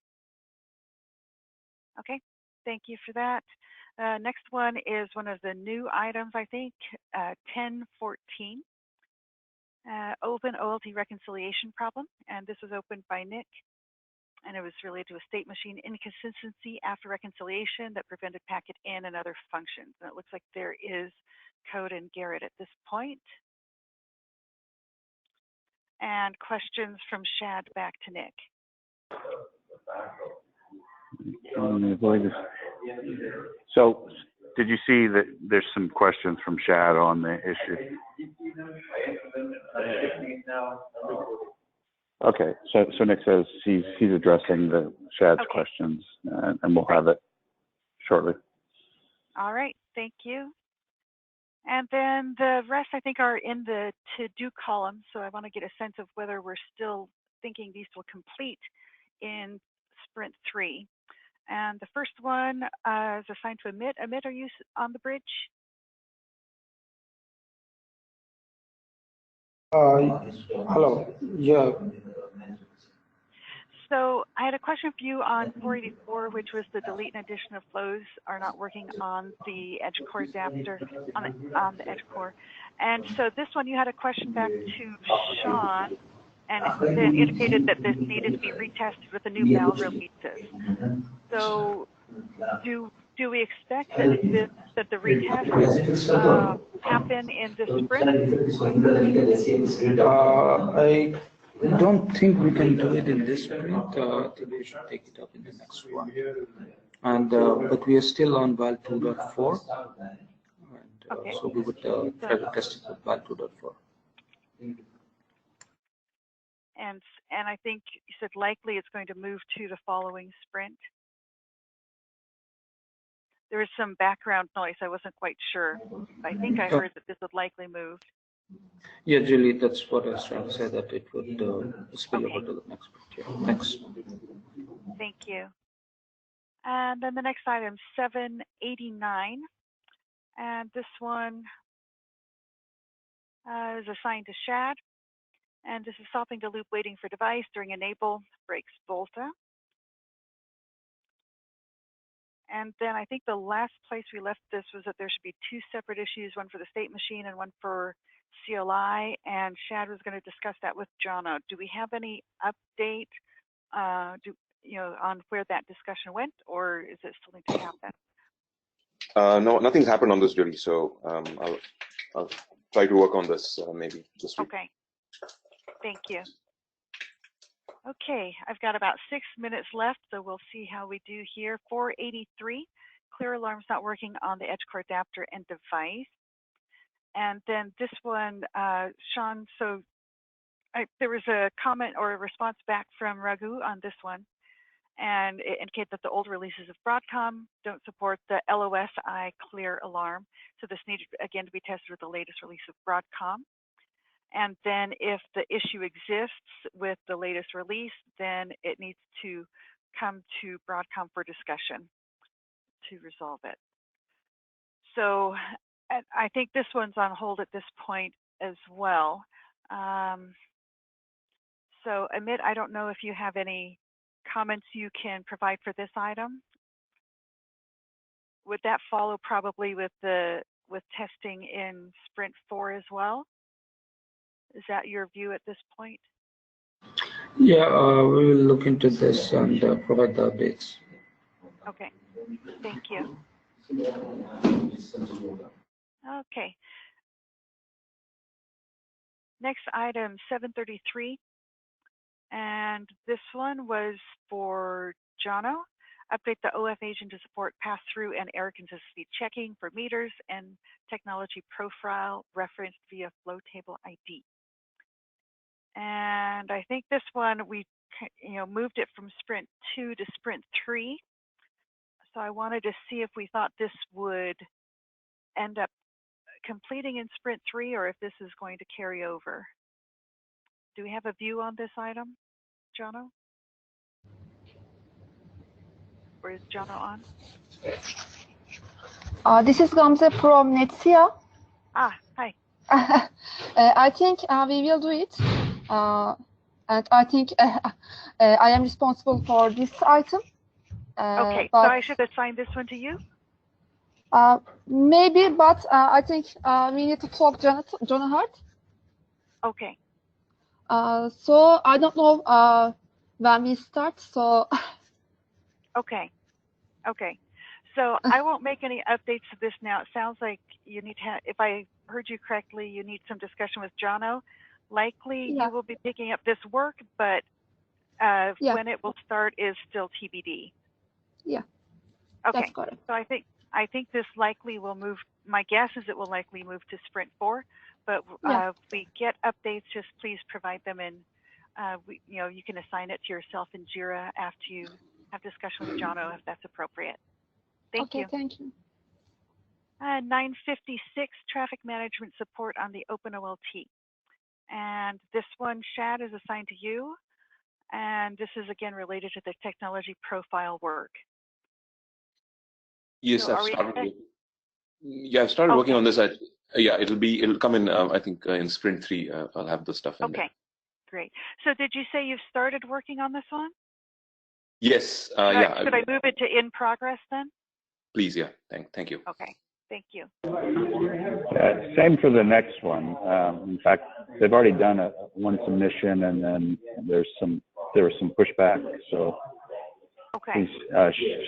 [SPEAKER 1] Okay, thank you for that. Next one is one of the new items, I think, 1014. Open OLT reconciliation problem, and this was opened by Nick, and it was related to a state machine inconsistency after reconciliation that prevented packet in and other functions. And it looks like there is code in Garrett at this point. And questions from Shad back to Nick.
[SPEAKER 3] So, did you see that there's some questions from Shad on the issue? Okay, so Nick says he's addressing the Shad's questions, and we'll have it shortly.
[SPEAKER 1] All right, thank you. And then the rest, I think, are in the to-do column. So I want to get a sense of whether we're still thinking these will complete in Sprint 3. And the first one is assigned to Amit. Amit, are you on the bridge?
[SPEAKER 18] Hello. Yeah.
[SPEAKER 1] So I had a question for you on 484, which was the delete and addition of flows are not working on the edge core adapter, on the edge core. And so this one, you had a question back to Sean, and then indicated that this needed to be retested with the new val releases. So do we expect that the retest happen in this sprint?
[SPEAKER 18] I don't think we can do it in this sprint. I think we should take it up in the next one. And but we are still on val 2.4, and so we would try to test it with val 2.4.
[SPEAKER 1] And I think you said likely it's going to move to the following sprint. There was some background noise. I wasn't quite sure. I think I heard that this would likely move.
[SPEAKER 18] Yeah, Julie, that's what I was trying to say, that it would spill over to the next sprint. Yeah. Thanks.
[SPEAKER 1] Thank you. And then the next item, 789. And this one is assigned to Shad. And this is stopping the loop waiting for device during enable breaks VOLTHA. And then I think the last place we left this was that there should be two separate issues, one for the state machine and one for CLI. And Shad was going to discuss that with Jono. Do we have any update on where that discussion went, or is it still need to happen?
[SPEAKER 4] No, nothing's happened on this, Julie. So I'll try to work on this maybe this week.
[SPEAKER 1] Okay. Thank you. Okay, I've got about 6 minutes left, so we'll see how we do here. 483, clear alarm's not working on the edge core adapter and device. And then this one, Sean, so there was a comment or a response back from Raghu on this one, and it indicated that the old releases of Broadcom don't support the LOSI clear alarm. So this needed, again, to be tested with the latest release of Broadcom. And then if the issue exists with the latest release, then it needs to come to Broadcom for discussion to resolve it. So I think this one's on hold at this point as well. So Amit, I don't know if you have any comments you can provide for this item. Would that follow probably with testing in Sprint 4 as well? Is that your view at this point?
[SPEAKER 18] Yeah, we will look into this and provide the updates.
[SPEAKER 1] Okay, thank you. Okay. Next item, 733. And this one was for Jono. Update the OF agent to support pass-through and error consistency checking for meters and technology profile referenced via flow table ID. And I think this one, we moved it from Sprint 2 to Sprint 3. So I wanted to see if we thought this would end up completing in Sprint 3 or if this is going to carry over. Do we have a view on this item, Jono? Or is Jono on?
[SPEAKER 12] This is Gamze from Netsia.
[SPEAKER 1] Ah, hi.
[SPEAKER 12] I think we will do it. And I think I am responsible for this item.
[SPEAKER 1] Okay, so I should assign this one to you?
[SPEAKER 12] Maybe, but I think we need to talk Jonah Hart.
[SPEAKER 1] Okay.
[SPEAKER 12] So I don't know when we start, so.
[SPEAKER 1] Okay. Okay. So I won't make any updates to this now. It sounds like you need to have, if I heard you correctly, you need some discussion with Jono. Likely you will be picking up this work, but when it will start is still TBD.
[SPEAKER 12] Yeah.
[SPEAKER 1] Okay.
[SPEAKER 12] That's correct.
[SPEAKER 1] So I think this likely will move. My guess is it will likely move to Sprint 4, but if we get updates, just please provide them, and you can assign it to yourself in Jira after you have discussion with Jono if that's appropriate. Thank you.
[SPEAKER 12] Okay, thank you.
[SPEAKER 1] 956 traffic management support on the OpenOLT. And this one, Shad, is assigned to you. And this is again related to the technology profile work.
[SPEAKER 4] Yes,
[SPEAKER 1] so
[SPEAKER 4] I've started. Yeah, I've started working on this. Yeah, it'll come in. I think in Sprint 3, I'll have the stuff in there.
[SPEAKER 1] Okay, great. So did you say you've started working on this one?
[SPEAKER 4] Yes.
[SPEAKER 1] Should I move it to in progress then?
[SPEAKER 4] Please, yeah. Thank you.
[SPEAKER 1] Okay, thank you.
[SPEAKER 14] Same for the next one. In fact, they've already done one submission, and then there was some pushback. So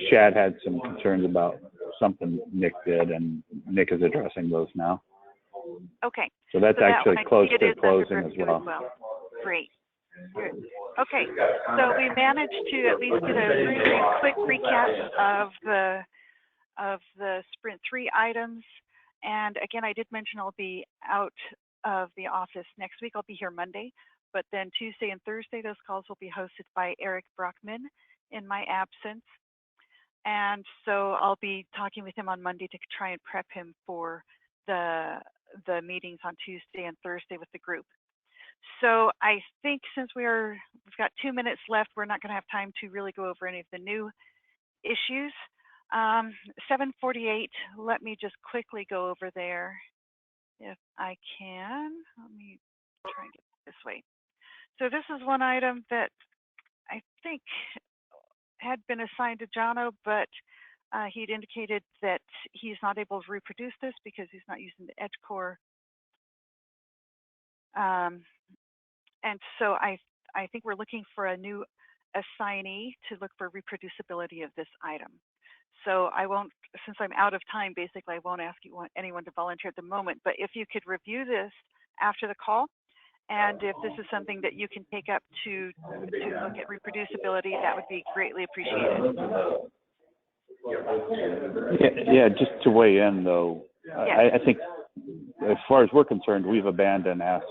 [SPEAKER 14] Shad had some concerns about something Nick did, and Nick is addressing those now.
[SPEAKER 1] Okay.
[SPEAKER 14] So that's actually close to closing as well.
[SPEAKER 1] Great. Good. Okay, so we managed to at least get a very quick recap of the Sprint 3 items. And again, I did mention I'll be out of the office next week. I'll be here Monday, but then Tuesday and Thursday, those calls will be hosted by Eric Brockman in my absence. And so I'll be talking with him on Monday to try and prep him for the meetings on Tuesday and Thursday with the group. So I think since we've got 2 minutes left, we're not going to have time to really go over any of the new issues. 748, let me just quickly go over there if I can. Let me try and get this way. So this is one item that I think had been assigned to Jono, but he'd indicated that he's not able to reproduce this because he's not using the Edge core. And so I think we're looking for a new assignee to look for reproducibility of this item. So I won't, since I'm out of time, basically I won't ask anyone to volunteer at the moment, but if you could review this after the call, and if this is something that you can take up to look at reproducibility, that would be greatly appreciated.
[SPEAKER 14] Yeah, just to weigh in though, I think as far as we're concerned, we've abandoned that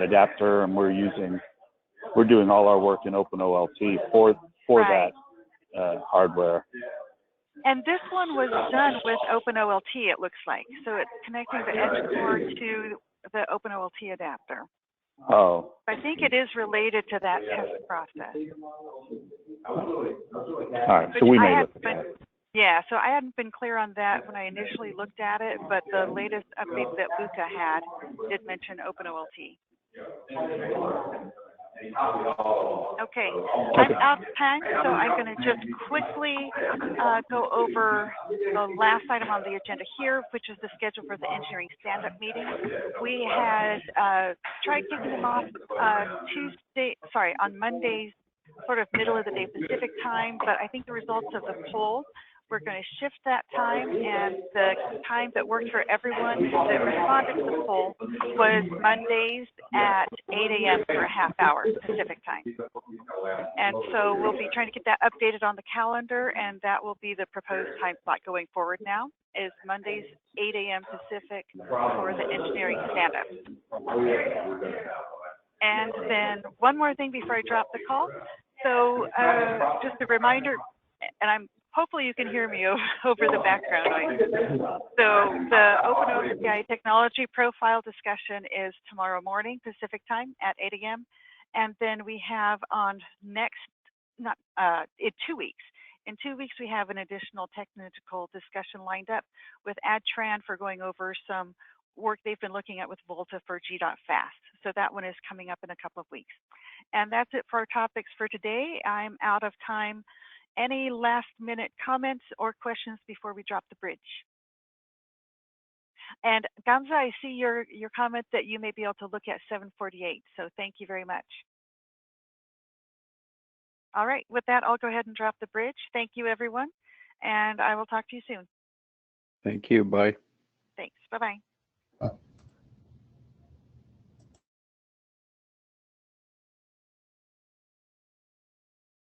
[SPEAKER 14] adapter, and we're doing all our work in OpenOLT for that hardware.
[SPEAKER 1] And this one was done with OpenOLT, it looks like. So it's connecting the Edge core to the OpenOLT adapter.
[SPEAKER 14] Oh.
[SPEAKER 1] I think it is related to that test process.
[SPEAKER 14] All right, so we may look at that.
[SPEAKER 1] Yeah, so I hadn't been clear on that when I initially looked at it, but the latest update that Luca had did mention OpenOLT. Okay, I'm out of time, so I'm going to just quickly go over the last item on the agenda here, which is the schedule for the engineering stand-up meeting. We had tried kicking them off on Mondays, sort of middle of the day Pacific time, but I think the results of the poll, we're going to shift that time, and the time that worked for everyone that responded to the poll was Mondays at 8 a.m. for a half hour Pacific time. And so we'll be trying to get that updated on the calendar, and that will be the proposed time slot going forward now, is Mondays 8 a.m. Pacific for the engineering stand-up. And then one more thing before I drop the call. So just a reminder, and I'm hopefully you can hear me over the background noise. So the Open OCI technology profile discussion is tomorrow morning Pacific time at 8 a.m. And then we have on next, in 2 weeks. In 2 weeks, we have an additional technical discussion lined up with AdTran for going over some work they've been looking at with VOLTHA for G.fast. So that one is coming up in a couple of weeks. And that's it for our topics for today. I'm out of time. Any last minute comments or questions before we drop the bridge? And Gamza, I see your comment that you may be able to look at 748. So thank you very much. All right, with that, I'll go ahead and drop the bridge. Thank you, everyone. And I will talk to you soon.
[SPEAKER 6] Thank you. Bye.
[SPEAKER 1] Thanks. Bye-bye.